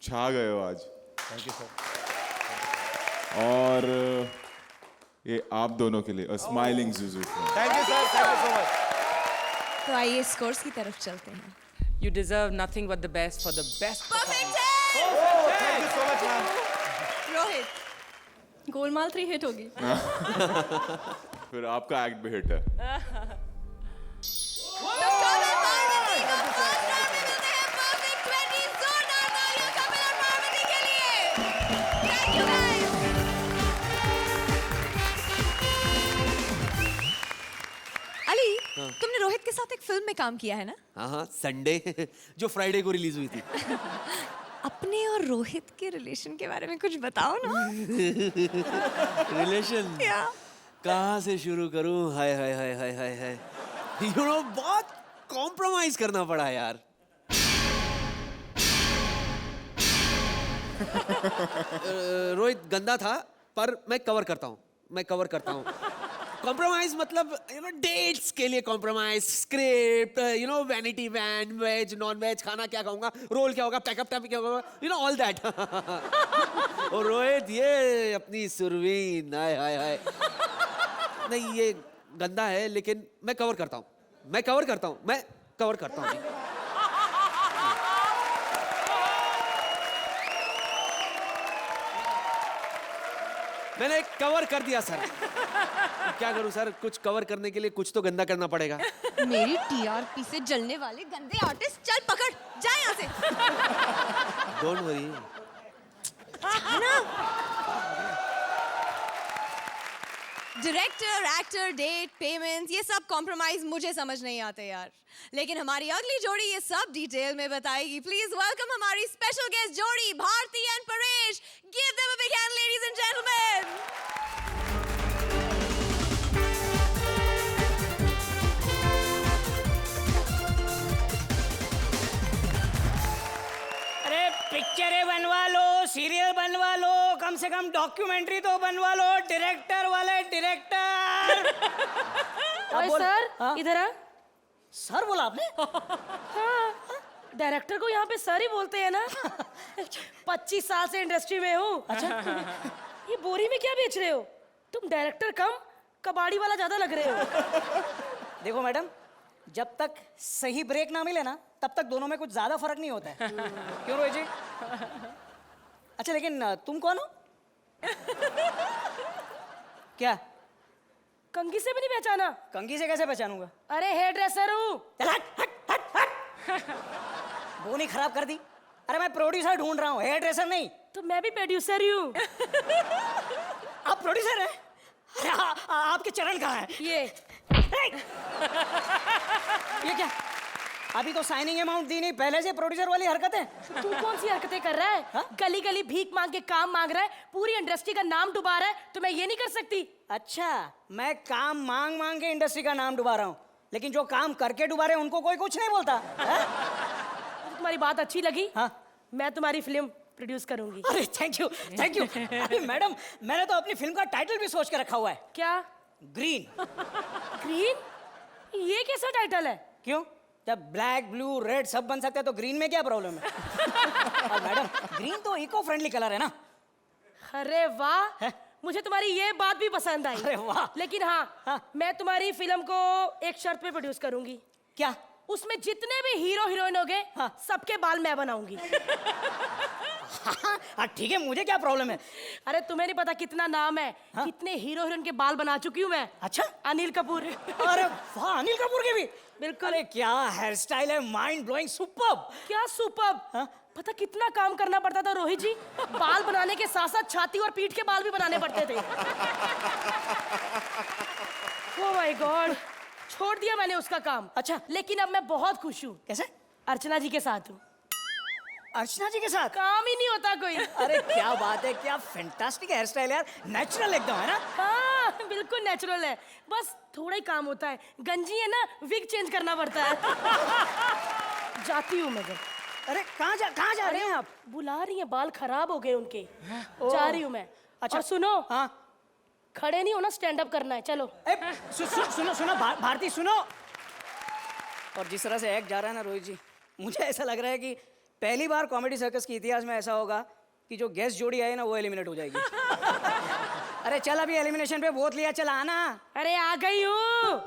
F: छा गए हो आज।
C: Thank you sir.
F: और ये आप दोनों के लिए स्माइलिंग जुजू।
C: Thank you sir, thank you so much.
A: तो आइए स्कोर्स की तरफ चलते हैं।
D: You deserve nothing but the best for the best performance.
A: Perfect है।
C: Thank you so much ma'am.
A: Rohit,
G: Golmaal 3 hit होगी।
F: फिर आपका एक्ट भी हिट है।
A: तो कपिल पार्वती को फर्स्ट राउंड में मिलते हैं परफेक्ट 20। जोरदार तालियां कपिल और पार्वती के लिए। Thank you guys. अली, तुमने रोहित के साथ एक फिल्म में काम किया है ना?
B: हाँ हाँ, संडे जो फ्राइडे को रिलीज हुई थी।
A: अपने और रोहित के रिलेशन के बारे में कुछ बताओ ना।
B: रिलेशन
A: या
B: कहाँ से शुरू करूं? हाय हाय हाय हाय हाय हाय, यू नो बहुत कॉम्प्रोमाइज करना पड़ा यार। रोहित गंदा था, पर मैं कवर करता हूँ। कॉम्प्रोमाइज मतलब यू नो डेट्स के लिए compromise, script, you know vanity van, veg non veg, खाना क्या खाऊंगा, रोल क्या होगा, पैकअप टाइम क्या होगा, यू नो ऑल दैट। और रोहित ये अपनी सुरवीन, हाय हाय हाय। नहीं ये गंदा है, लेकिन मैं कवर करता हूँ। मैंने कवर कर दिया सर। क्या करूं सर, कुछ कवर करने के लिए कुछ तो गंदा करना पड़ेगा।
A: मेरी टीआरपी से जलने वाले गंदे आर्टिस्ट, चल पकड़, जा यहाँ से।
B: Don't worry.
A: Director, actor, date, payments, ये सब कॉम्प्रोमाइज मुझे समझ नहीं आते यार। लेकिन हमारी अगली जोड़ी ये सब डिटेल में बताएगी। प्लीज वेलकम हमारी स्पेशल गेस्ट जोड़ी Bharti and Paresh. Give them a big hand ladies and gentleman.
I: अरे पिक्चरें बनवा लो, सीरियल बनवा लो, कम से कम डॉक्यूमेंट्री तो बनवा लो। डायरेक्टर वाले डायरेक्टर।
J: ओए सर, इधर आ।
I: सर बोला आपने?
J: हाँ, डायरेक्टर को यहाँ पे सर ही बोलते हैं ना। 25 साल से इंडस्ट्री में हूँ। अच्छा, ये बोरी में क्या बेच रहे हो? तुम डायरेक्टर कम कबाड़ी वाला ज्यादा लग रहे हो।
I: देखो मैडम, जब तक सही ब्रेक ना मिले ना, तब तक दोनों में कुछ ज्यादा फर्क नहीं होता है। क्यों रोहित जी? अच्छा, लेकिन तुम कौन हो? क्या?
J: कंघी से भी नहीं पहचाना?
I: कंघी से कैसे पहचानूंगा?
J: अरे हेयर ड्रेसर हूँ।
I: चल हट हट हट हट। वो नहीं खराब कर दी। अरे मैं प्रोड्यूसर ढूंढ रहा हूँ, हेयर ड्रेसर नहीं।
J: तो मैं भी प्रोड्यूसर ही हूँ।
I: आप प्रोड्यूसर हैं? अरे आपके चरण कहाँ हैं? ये क्या? अभी तो साइनिंग अमाउंट दी नहीं, पहले से प्रोड्यूसर वाली हरकतें।
J: तू कौन सी हरकतें कर रहा है?
I: हाँ?
J: गली गली भीख मांग के काम मांग रहा है, पूरी इंडस्ट्री का नाम डुबा रहा है, तो मैं ये नहीं कर सकती?
I: अच्छा, मैं काम मांग मांग के इंडस्ट्री का नाम डुबा रहा हूँ, लेकिन जो काम करके डुबा रहे हैं उनको कोई कुछ नहीं बोलता है?
J: तो तुम्हारी बात अच्छी लगी?
I: हाँ।
J: मैं तुम्हारी फिल्म प्रोड्यूस करूंगी।
I: अरे थैंक यू थैंक यू। अरे मैडम, मैंने तो अपनी फिल्म का टाइटल भी सोच के रखा हुआ है।
J: क्या?
I: ग्रीन।
J: ग्रीन? ये कैसा टाइटल है?
I: क्यों? जब ब्लैक, ब्लू, रेड सब बन सकते हैं तो ग्रीन में क्या प्रॉब्लम है? और मैडम, ग्रीन तो इको फ्रेंडली कलर है ना।
J: अरे वाह, मुझे तुम्हारी ये बात भी पसंद आई।
I: अरे वाह।
J: लेकिन हाँ, मैं तुम्हारी फिल्म को एक शर्त पे प्रोड्यूस करूंगी।
I: क्या?
J: उसमें जितने भी हीरो हीरोइन होंगे, सबके बाल मैं बनाऊंगी।
I: हाँ ठीक है, मुझे क्या प्रॉब्लम है?
J: अरे तुम्हें नहीं पता कितना नाम है, कितने हीरो हीरोइन के बाल बना चुकी हूँ मैं।
I: अच्छा?
J: अनिल कपूर।
I: अरे वाह, अनिल कपूर के भी?
J: बिल्कुल।
I: अरे क्या हेयर स्टाइल है, माइंड ब्लोइंग, सुपर्ब।
J: क्या सुपर्ब? पता कितना काम करना पड़ता था रोहित जी, बाल बनाने के साथ साथ छाती और पीठ के बाल भी बनाने पड़ते थे। ओह माय गॉड, छोड़ दिया मैंने उसका काम।
I: अच्छा।
J: लेकिन अब मैं बहुत खुश हूँ।
I: कैसे?
J: अर्चना जी के साथ हूँ।
I: अर्चना जी के साथ?
J: काम ही नहीं होता कोई।
I: अरे क्या बात है, क्या फैंटास्टिक हेयर स्टाइल यार, नेचुरल एकदम, है ना?
J: हाँ बिल्कुल नेचुरल है, बस थोड़ा ही काम होता है। गंजी है ना, विग चेंज करना पड़ता है। जाती हूँ मैं घर।
I: अरे कहाँ जा रहे हैं आप?
J: बुला रही हैं, बाल खराब हो गए उनके। जा रही हूँ मैं। अच्छा, और सुनो।
I: हाँ।
J: खड़े नहीं होना, स्टैंड अप करना है, चलो।
I: सुनो भारती सुनो। और जिस तरह से एक्ट जा रहा है ना रोहित जी, मुझे ऐसा लग रहा है कि पहली बार कॉमेडी सर्कस के इतिहास में ऐसा होगा कि जो गेस्ट जोड़ी आई ना वो एलिमिनेट हो जाएगी। अरे चल, अभी एलिमिनेशन पे वोट लिया, चल आना।
J: अरे आ गई हूँ।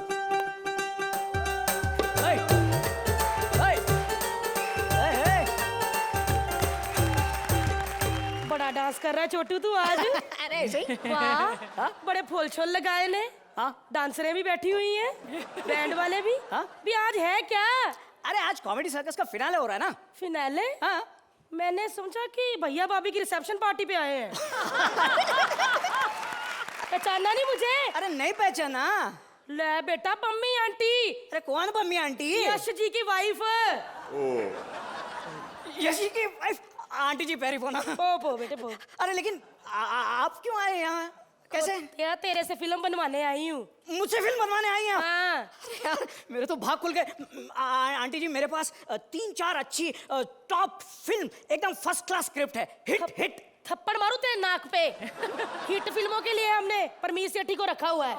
J: बड़ा डांस कर रहा है छोटू तू आज।
I: अरे ऐसे ही।
J: वाह, बड़े फूल छोल लगाए ने। डांसरें भी बैठी हुई हैं, बैंड वाले भी। भी आज है क्या?
I: अरे आज कॉमेडी सर्कस का फिनाले हो रहा है ना।
J: फिनाले?
I: हाँ।
J: मैंने सोचा कि भैया भाभी की रिसेप्शन पार्टी पे आए हैं। पहचाना नहीं मुझे?
I: अरे नहीं पहचाना।
J: ले बेटा, पम्मी आंटी।
I: अरे कौन पम्मी आंटी?
J: यश जी की वाइफ।
I: यश जी की वाइफ? आंटी जी पैरी पोना।
J: पो बेटे पो।
I: अरे लेकिन आप क्यों आए यहाँ? कैसे?
J: यार तेरे से फिल्म बनवाने आई हूँ।
I: मुझसे फिल्म बनवाने आई हैं आप?
J: हाँ।
I: अरे यार, मेरे तो भाग खुल गए। आंटी जी, मेरे पास 3-4 अच्छी टॉप फिल्म, एकदम फर्स्ट क्लास स्क्रिप्ट है। हिट
J: थप्पड़ मारू तेरे नाक पे। हिट फिल्मों के लिए हमने परमीश सेठी को रखा हुआ है।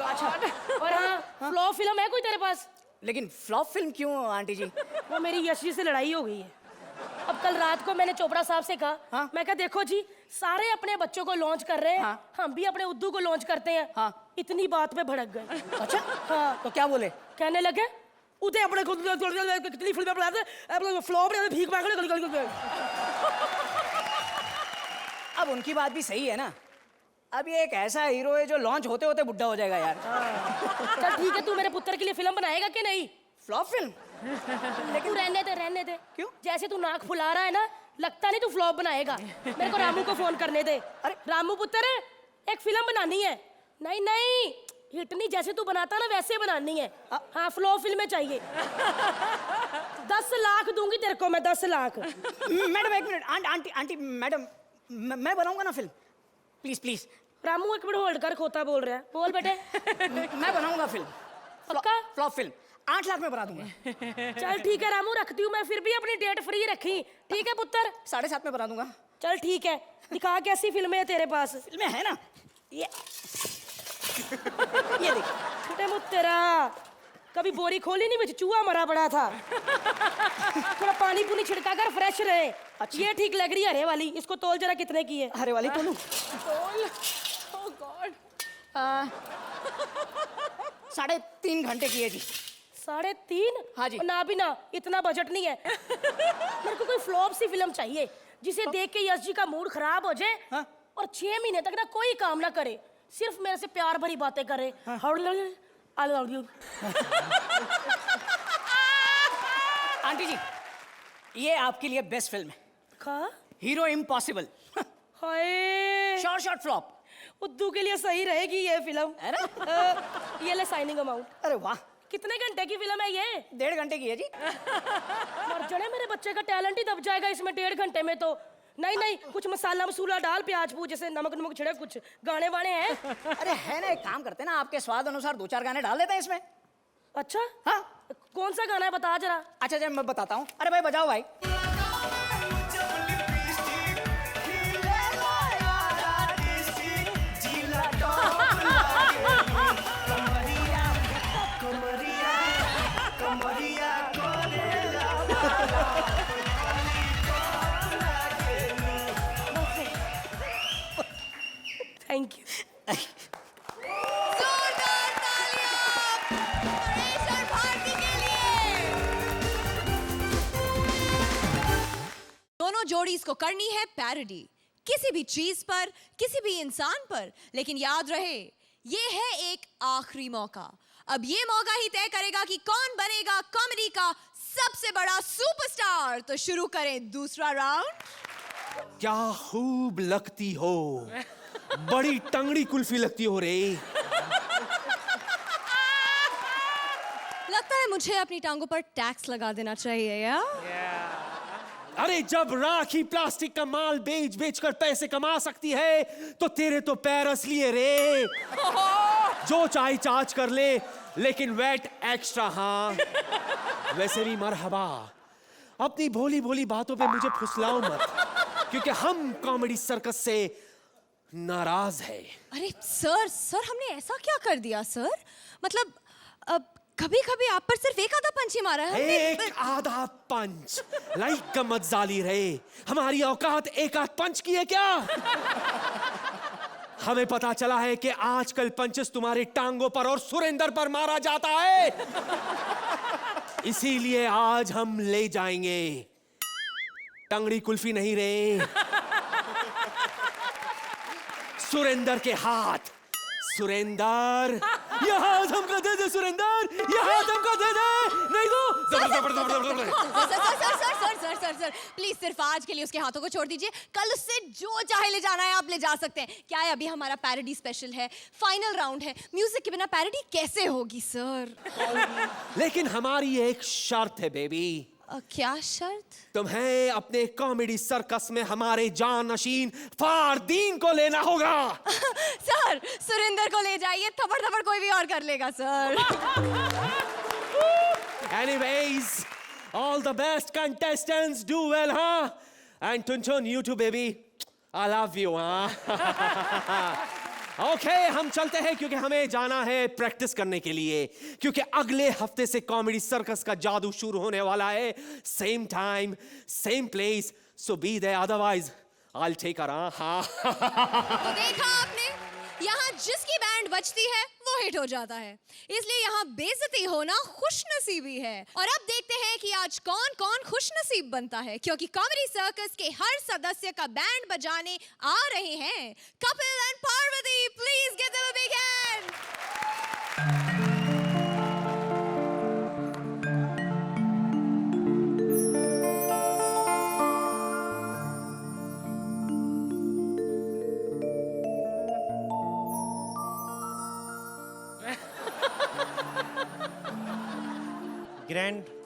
I: अच्छा।
J: और हाँ, फ्लॉप फिल्म है कोई तेरे पास?
I: लेकिन फ्लॉप फिल्म क्यों आंटी जी?
J: वो मेरी यश जी से लड़ाई हो गई है। अब कल रात को मैंने चोपड़ा साहब से कहा, मैं कहा देखो जी, सारे अपने बच्चों को लॉन्च कर रहे हैं, हम भी अपने उद्दू को लॉन्च करते हैं। इतनी बात पे भड़क गए।
I: अच्छा? हाँ। तो क्या बोले?
J: कहने लगे उधर अपने कितनी फिल्में बनाते, फ्लॉप भीख मांगने।
I: अब उनकी बात भी सही है ना, अब ये एक ऐसा हीरो है जो लॉन्च होते होते बुढ़ा हो जाएगा यार।
J: चल ठीक है, तू मेरे पुत्र के लिए फिल्म बनाएगा कि नहीं?
I: Flop film?
J: लेकिन रहने दे, रहने दे।
I: क्यों?
J: जैसे तू नाक फुला रहा है ना, लगता नहीं तू फ्लॉप बनाएगा। मेरे को रामू को फोन करने दे। अरे रामू पुत्र, एक फिल्म बनानी है। नहीं नहीं, हिट नहीं, जैसे तू बनाता ना वैसे बनानी है। हाँ, फ्लॉप फिल्में चाहिए। 10 लाख दूंगी तेरे को मैं, 10 लाख।
I: मैडम एक मिनट, आंटी आंटी मैडम, मैं बनाऊंगा ना फिल्म, प्लीज प्लीज।
J: रामू एक मिनट होल्ड कर, खोता बोल रहा है। बोल बेटे।
I: मैं बनाऊंगा फिल्म,
J: पक्का?
I: फ्लॉप फिल्म 8 लाख में बना दूंगा।
J: चल ठीक है रामू, रखती हूँ मैं, फिर भी अपनी डेट फ्री रखी। ठीक है पुत्र?
I: 7.5 में बना दूंगा।
J: चल ठीक है, दिखा कैसी फिल्में है तेरे पास।
I: फिल्में है ना, ये देख।
J: छोटे मुँह तेरा, कभी बोरी खोली नहीं, बिच चूहा मरा पड़ा था। थोड़ा पानी पूनी छिड़का कर फ्रेश रहे।
I: अच्छा।
J: ये ठीक लग रही है हरे वाली, इसको तोल जरा कितने की है।
I: हरे वाली तोलूं?
A: ओह गॉड।
I: 3.5 घंटे की है जी।
J: 3.5?
I: हाँ जी।
J: ना भी ना, इतना बजट नहीं है। मेरे को कोई फ्लॉप सी फिल्म चाहिए जिसे देख के यश जी का मूड खराब हो जाए।
I: हाँ?
J: और 6 महीने तक ना कोई काम ना करे, सिर्फ मेरे से प्यार भरी बातें करे।
I: आंटी जी, ये आपके लिए बेस्ट फिल्म है।
J: का?
I: Hero impossible.
J: Hi,
I: short flop.
J: उद्दू के लिए सही रहेगी ये फिल्म। ये ले साइनिंग अमाउंट।
I: अरे वाह,
J: कितने घंटे की फिल्म है ये?
I: 1.5 घंटे की है जी।
J: मर जाने, मेरे बच्चे का टैलेंट ही दब जाएगा इसमें 1.5 घंटे में तो। नहीं नहीं, कुछ मसाला मसूला डाल, प्याज पूज जैसे नमक नमक छिड़क, कुछ गाने वाने हैं।
I: अरे है ना, एक काम करते हैं ना, आपके स्वाद अनुसार 2-4 गाने डाल देते हैं इसमें।
J: अच्छा
I: हाँ,
J: कौन सा गाना है बता जरा।
I: अच्छा जब मैं बताता हूँ। अरे भाई बजाओ भाई।
J: Thank you.
A: जोरदार तालियां परेश और भारती के लिए। दोनों जोड़ीज को करनी है पैरोडी, किसी भी चीज पर, किसी भी इंसान पर। लेकिन याद रहे, ये है एक आखिरी मौका। अब ये मौका ही तय करेगा कि कौन बनेगा कॉमेडी का सबसे बड़ा सुपरस्टार। तो शुरू करें दूसरा राउंड।
B: क्या खूब लगती हो, बड़ी टंगड़ी कुल्फी लगती हो रे।
A: लगता है मुझे अपनी टांगों पर टैक्स लगा देना चाहिए यार।
B: अरे जब राखी प्लास्टिक का माल बेच बेच कर पैसे कमा सकती है, तो तेरे तो पैर असली है रे। जो चाहे चार्ज कर ले, लेकिन वेट एक्स्ट्रा। हाँ वैसे भी मरहबा, अपनी भोली भोली बातों पे मुझे फुसलाओ मत, क्योंकि हम कॉमेडी सर्कस से नाराज है।
A: अरे सर, हमने ऐसा क्या कर दिया सर? मतलब अब कभी कभी आप पर सिर्फ एक आधा पंच ही मारा है हमने।
B: एक आधा पंच लाइक का मत जाली रहे। हमारी औकात एक आध पंच की है क्या? हमें पता चला है कि आजकल पंचेस तुम्हारी टांगों पर और सुरेंद्र पर मारा जाता है। इसीलिए आज हम ले जाएंगे टंगड़ी कुल्फी नहीं रे, सुरेंद्र के हाथ। सुरेंद्र, यह हाथ हमको दे दे। सुरेंद्र, यह हाथ हमको दे दे, नहीं तो
A: सर प्लीज सिर्फ आज के लिए उसके हाथों को छोड़ दीजिए। कल उससे जो चाहे ले जाना है आप ले जा सकते हैं। क्या है, अभी हमारा पैरोडी स्पेशल है, फाइनल राउंड है। म्यूजिक के बिना पैरोडी कैसे होगी सर?
B: लेकिन हमारी एक शर्त है बेबी।
A: क्या शर्त?
B: तुम्हें अपने कॉमेडी सर्कस में हमारे जानशीन फारदीन को लेना होगा।
A: सर सुरेंद्र को ले जाइए, थप्पड़ थप्पड़ कोई भी और कर लेगा sir.
B: Anyways, all the best contestants, do well, huh? And Tuntun, you too, baby. I love you, huh? Okay, हम चलते हैं क्योंकि हमें जाना है प्रैक्टिस करने के लिए, क्योंकि अगले हफ्ते से कॉमेडी सर्कस का जादू शुरू होने वाला है। Same time same place, so be there, otherwise I will take a हाँ।
A: तो देखा आपने, यहाँ जिसकी बैंड बजती है वो हिट हो जाता है, इसलिए यहाँ बेइज्जती होना खुशनसीबी है। और अब देखते हैं कि आज कौन कौन खुशनसीब बनता है, क्योंकि कॉमेडी सर्कस के हर सदस्य का बैंड बजाने आ रहे हैं Kapil and Parvati.
K: Grand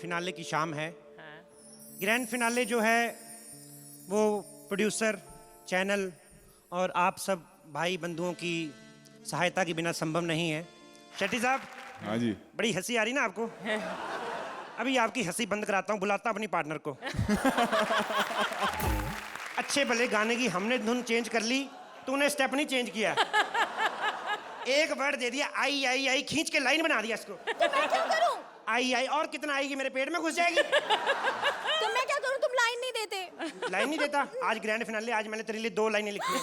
K: finale की शाम है। ग्रैंड फिनाले जो है वो प्रोड्यूसर, चैनल और आप सब भाई बंधुओं की सहायता के बिना संभव नहीं है। शेट्टी साहब,
F: हाँ जी।
K: बड़ी हंसी आ रही ना आपको? अभी आपकी हंसी बंद कराता हूँ, बुलाता अपनी पार्टनर को। अच्छे भले गाने की हमने धुन चेंज कर ली, तूने स्टेप नहीं चेंज किया। एक वर्ड दे दिया, आई आई आई, खींच के लाइन बना दिया इसको।
G: तो मैं क्या करूं?
K: आई आई, और कितना आएगी? मेरे पेट में घुस जाएगी।
G: तो मैं क्या करूं? तुम लाइन नहीं देते।
K: लाइन नहीं देता? आज ग्रैंड फिनाले, आज मैंने तेरे लिए 2 लाइनें लिखी हैं।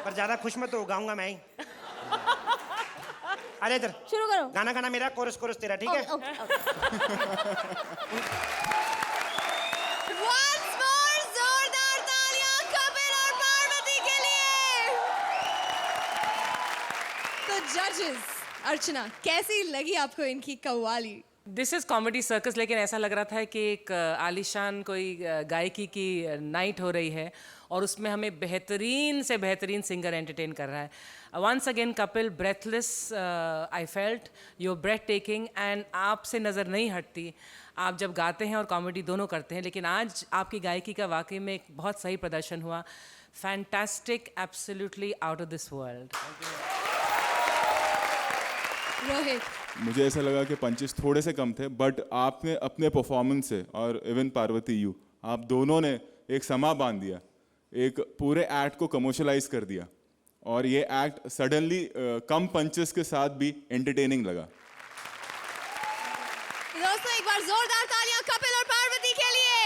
K: पर ज्यादा खुश मत हो, गाऊंगा मैं ही। अरे इधर
G: शुरू करो।
K: गाना गाना मेरा, कोरस कोरस तेरा, ठीक है?
A: Once more, जोरदार तालियां कपिल और पार्वती के लिए। तो जजेस, अर्चना, कैसी लगी आपको इनकी qawwali?
D: This is comedy circus, लेकिन ऐसा लग रहा था कि एक आलिशान कोई गायकी की नाइट हो रही है और उसमें हमें बेहतरीन से बेहतरीन सिंगर एंटरटेन कर रहा है। Once again Kapil, breathless I felt, your breath taking, and आपसे नज़र नहीं हटती आप जब गाते हैं और कॉमेडी दोनों करते हैं। लेकिन आज आपकी गायकी का वाकई में एक बहुत सही प्रदर्शन हुआ। Fantastic, absolutely out of this world.
A: Rohit,
F: मुझे ऐसा लगा कि पंचेस थोड़े से कम थे, बट आपने अपने परफॉर्मेंस से, और इवन पार्वती यू, आप दोनों ने एक समा बांध दिया, एक पूरे एक्ट को कमर्शलाइज कर दिया, और ये एक्ट सडनली कम पंचेस के साथ भी एंटरटेनिंग लगा।
A: दोस्तों एक बार जोरदार तालियां कपिल और पार्वती के लिए।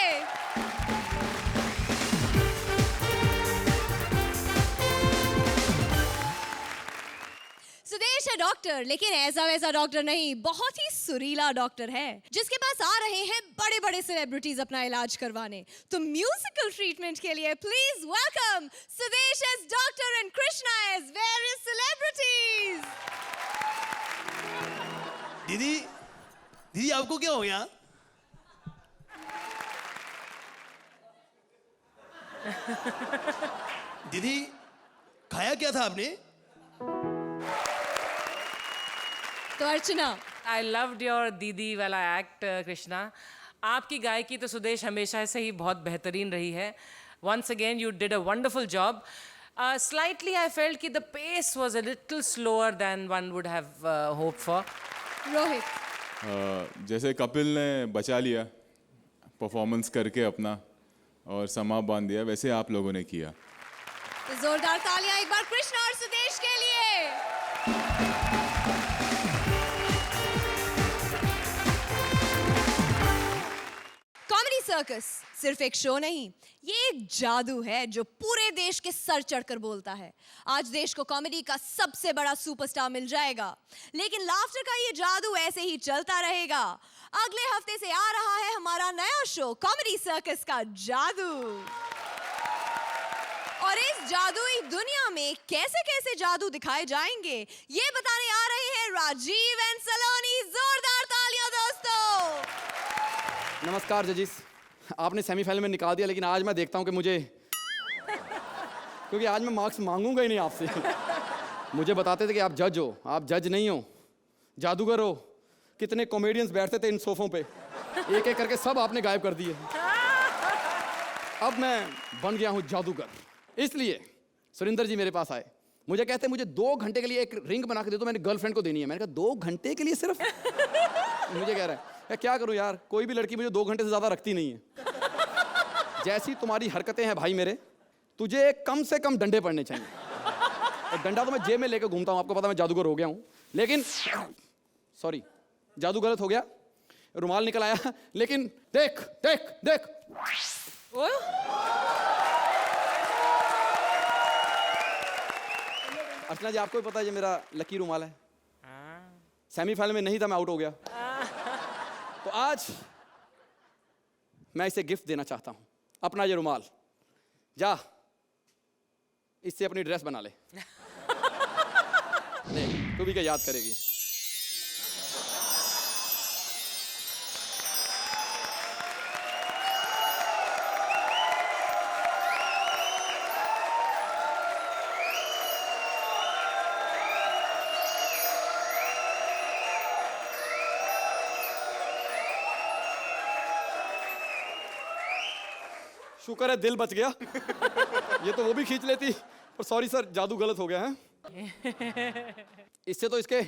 A: सुदेश है डॉक्टर, लेकिन ऐसा वैसा डॉक्टर नहीं, बहुत ही सुरीला डॉक्टर है जिसके पास आ रहे हैं बड़े बड़े सेलिब्रिटीज अपना इलाज करवाने। तो म्यूजिकल ट्रीटमेंट के लिए please welcome Sudesh as doctor and Krishna as various celebrities.
C: दीदी, दीदी आपको क्या हो गया? दीदी, खाया क्या था आपने?
A: तो अर्चना,
D: आई लव्ड योर दीदी वाला एक्ट कृष्णा। आपकी गायकी तो सुदेश हमेशा से ही बहुत बेहतरीन रही है। Once again you did a wonderful job. Slightly I felt कि the pace was a little slower than one would have hoped for.
A: Rohit,
F: जैसे कपिल ने बचा लिया परफॉर्मेंस करके अपना और समा बांध दिया, वैसे आप लोगों ने किया।
A: तो जोरदार तालियां एक बार कृष्णा और सुदेश के लिए। कॉमेडी सर्कस सिर्फ एक शो नहीं, ये एक जादू है जो पूरे देश के सर चढ़कर बोलता है। आज देश को कॉमेडी का सबसे बड़ा सुपरस्टार मिल जाएगा, लेकिन लाफ्टर का ये जादू ऐसे ही चलता रहेगा। अगले हफ्ते से आ रहा है हमारा नया शो कॉमेडी सर्कस का जादू, और इस जादुई दुनिया में कैसे कैसे जादू दिखाए जाएंगे ये बताने आ रहे हैं राजीव एंड सलोनी। जोरदार तालियां दोस्तों।
E: नमस्कार जजिस, आपने सेमीफाइनल में निकाल दिया, लेकिन आज मैं देखता हूं कि मुझे, क्योंकि आज मैं मार्क्स मांगूंगा ही नहीं आपसे। मुझे बताते थे कि आप जज हो, आप जज नहीं हो, जादूगर हो। कितने कॉमेडियंस बैठते थे इन सोफों पे, एक एक करके सब आपने गायब कर दिए। अब मैं बन गया हूं जादूगर। इसलिए सुरिंदर जी मेरे पास आए, मुझे कहते मुझे 2 घंटे के लिए एक रिंग बना के दे दो, मैंने गर्लफ्रेंड को देनी है। मैंने कहा 2 घंटे के लिए सिर्फ? मुझे कह रहा है क्या करूं यार, कोई भी लड़की मुझे 2 घंटे से ज्यादा रखती नहीं है। जैसी तुम्हारी हरकतें हैं भाई मेरे, तुझे कम से कम डंडे पड़ने चाहिए। और डंडा तो मैं जेब में लेकर घूमता हूं, आपको पता मैं जादूगर हो गया हूं। लेकिन सॉरी, जादू गलत हो गया, रुमाल निकल आया। लेकिन देख देख देख, अर्चना जी आपको भी पता है ये मेरा लकी रुमाल है। सेमीफाइनल में नहीं था, मैं आउट हो गया। तो आज मैं इसे गिफ्ट देना चाहता हूं, अपना ये रुमाल। जा इससे अपनी ड्रेस बना ले, तू भी क्या याद करेगी।
L: शुक्र है दिल बच गया। ये तो वो भी खींच लेती, पर सॉरी सर, जादू गलत हो गया है। इससे तो इसके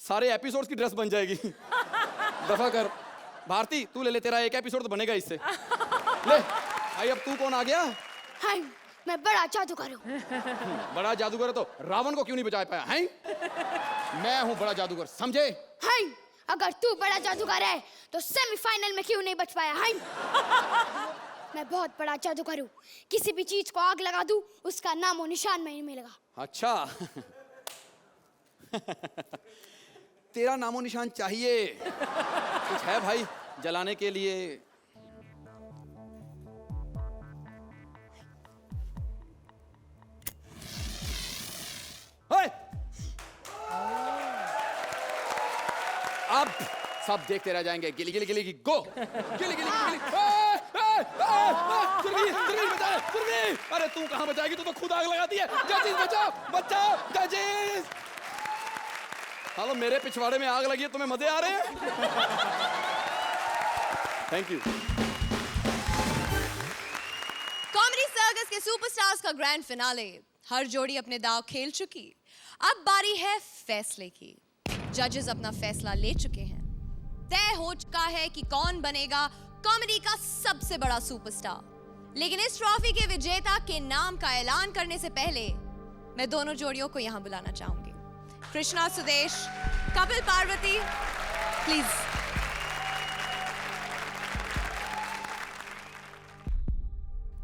L: सारे एपिसोड्स की ड्रेस बन जाएगी। दफा कर। भारती तू ले ले, तेरा एक एपिसोड तो बनेगा इससे। ले भाई, अब तू कौन आ गया?
M: हाय, मैं बड़ा जादूगर हूँ।
L: बड़ा जादूगर है तो रावण को क्यों नहीं बचा पाया है? मैं हूँ बड़ा जादूगर, समझे?
M: हाय, अगर तू बड़ा जादूगर है तो सेमीफाइनल में क्यों नहीं बच पाया? हाय, मैं बहुत बड़ा जादूगर हूँ। किसी भी चीज को आग लगा दूं, उसका नामो निशान में नहीं मिलेगा।
L: अच्छा। तेरा नामो निशान चाहिए? कुछ है भाई जलाने के लिए? अब सब देखते रह जाएंगे। गिली गिली गिली गो, गिली गिली गिली। सुरभि बचा ले, सुरभि। अरे तू कहाँ बचाएगी, तू तो खुद आग लगाती है। जजेस बचाओ, बचाओ जजेस। हेलो, मेरे पिछवाड़े में आग लगी है, तुम्हें मजे आ रहे हैं? Thank you.
A: कॉमेडी सर्कस के सुपरस्टार्स का ग्रैंड फिनाले, हर जोड़ी अपने दांव खेल चुकी। अब बारी है फैसले की। जजेस अपना फैसला ले चुके हैं। तय हो चुका है कि कौन बनेगा कॉमेडी का सबसे बड़ा सुपरस्टार। लेकिन इस ट्रॉफी के विजेता के नाम का ऐलान करने से पहले मैं दोनों जोड़ियों को यहां बुलाना चाहूंगी। कृष्णा सुदेश, कपिल पार्वती, प्लीज।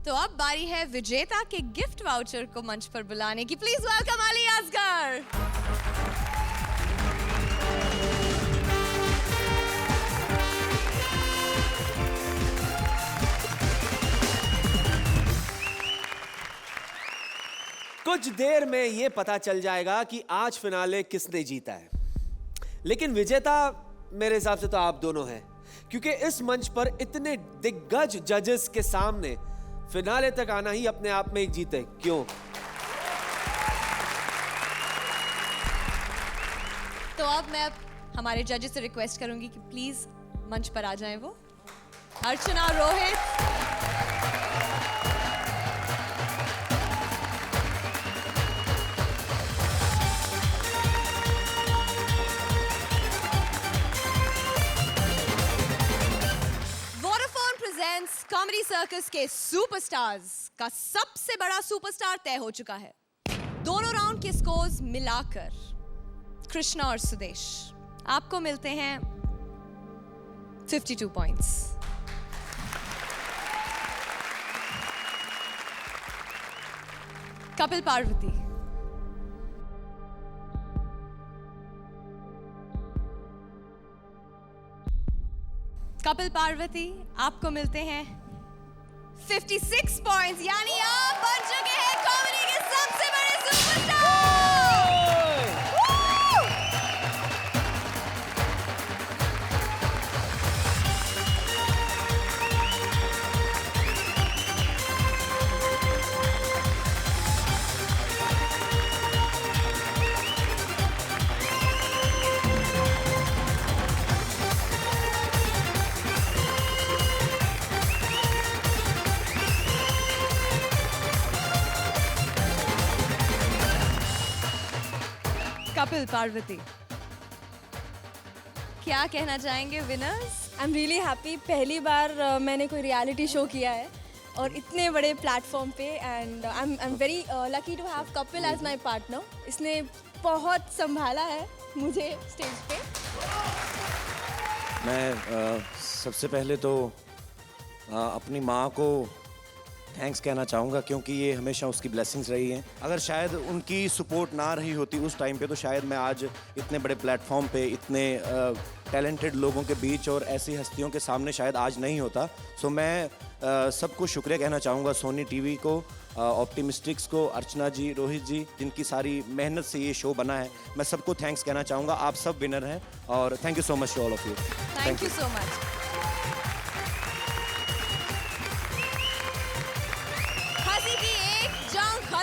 A: तो अब बारी है विजेता के गिफ्ट वाउचर को मंच पर बुलाने की। Please welcome Ali Asgar.
B: कुछ देर में यह पता चल जाएगा कि आज फिनाले किसने जीता है, लेकिन विजेता मेरे हिसाब से तो आप दोनों हैं, क्योंकि इस मंच पर इतने दिग्गज जजेस के सामने फिनाले तक आना ही अपने आप में एक जीत है। क्यों?
A: तो अब मैं हमारे जजेस से रिक्वेस्ट करूंगी कि प्लीज मंच पर आ जाएं वो। अर्चना, रोहित। कॉमेडी सर्कस के सुपरस्टार्स का सबसे बड़ा सुपरस्टार तय हो चुका है। दोनों राउंड के स्कोर्स मिलाकर कृष्णा और सुदेश आपको मिलते हैं 52 पॉइंट्स। कपिल पार्वती आपको मिलते हैं 56 पॉइंट्स, यानी आप बन चुके हैं कॉमेडी के सबसे बड़े सुपरस्टार। कपिल पार्वती, क्या कहना चाहेंगे winners?
G: I am really happy. पहली बार मैंने कोई रियलिटी शो किया है और इतने बड़े प्लेटफॉर्म पे, and I am very lucky to have Kapil as my partner. इसने बहुत संभाला है मुझे स्टेज पे।
N: मैं सबसे पहले तो अपनी माँ को थैंक्स कहना चाहूँगा, क्योंकि ये हमेशा उसकी ब्लेसिंग्स रही हैं। अगर शायद उनकी सपोर्ट ना रही होती उस टाइम पे, तो शायद मैं आज इतने बड़े प्लेटफॉर्म पे, इतने टैलेंटेड लोगों के बीच और ऐसी हस्तियों के सामने शायद आज नहीं होता। सो मैं सबको शुक्रिया कहना चाहूँगा, सोनी टीवी को, ऑप्टिमिस्टिक्स को, अर्चना जी, रोहित जी, जिनकी सारी मेहनत से ये शो बना है। मैं सबको थैंक्स कहना चाहूँगा। आप सब विनर हैं और thank you so much to all of you.
A: Thank you so much.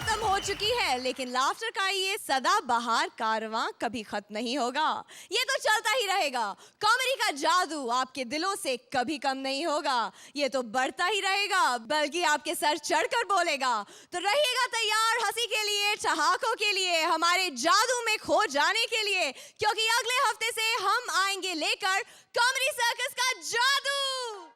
A: खत्म हो चुकी है, लेकिन लाफ्टर का ये सदाबहार कारवां कभी खत्म नहीं होगा। ये तो चलता ही रहेगा। कॉमेडी का जादू आपके दिलों से कभी कम नहीं होगा। ये तो बढ़ता ही रहेगा, बल्कि आपके सर चढ़कर बोलेगा। तो रहिएगा तैयार हंसी के लिए, ठहाकों के लिए, हमारे जादू में खो जाने के लिए, क्योंकि अगले हफ्ते से हम आएंगे लेकर कॉमेडी सर्कस का जादू।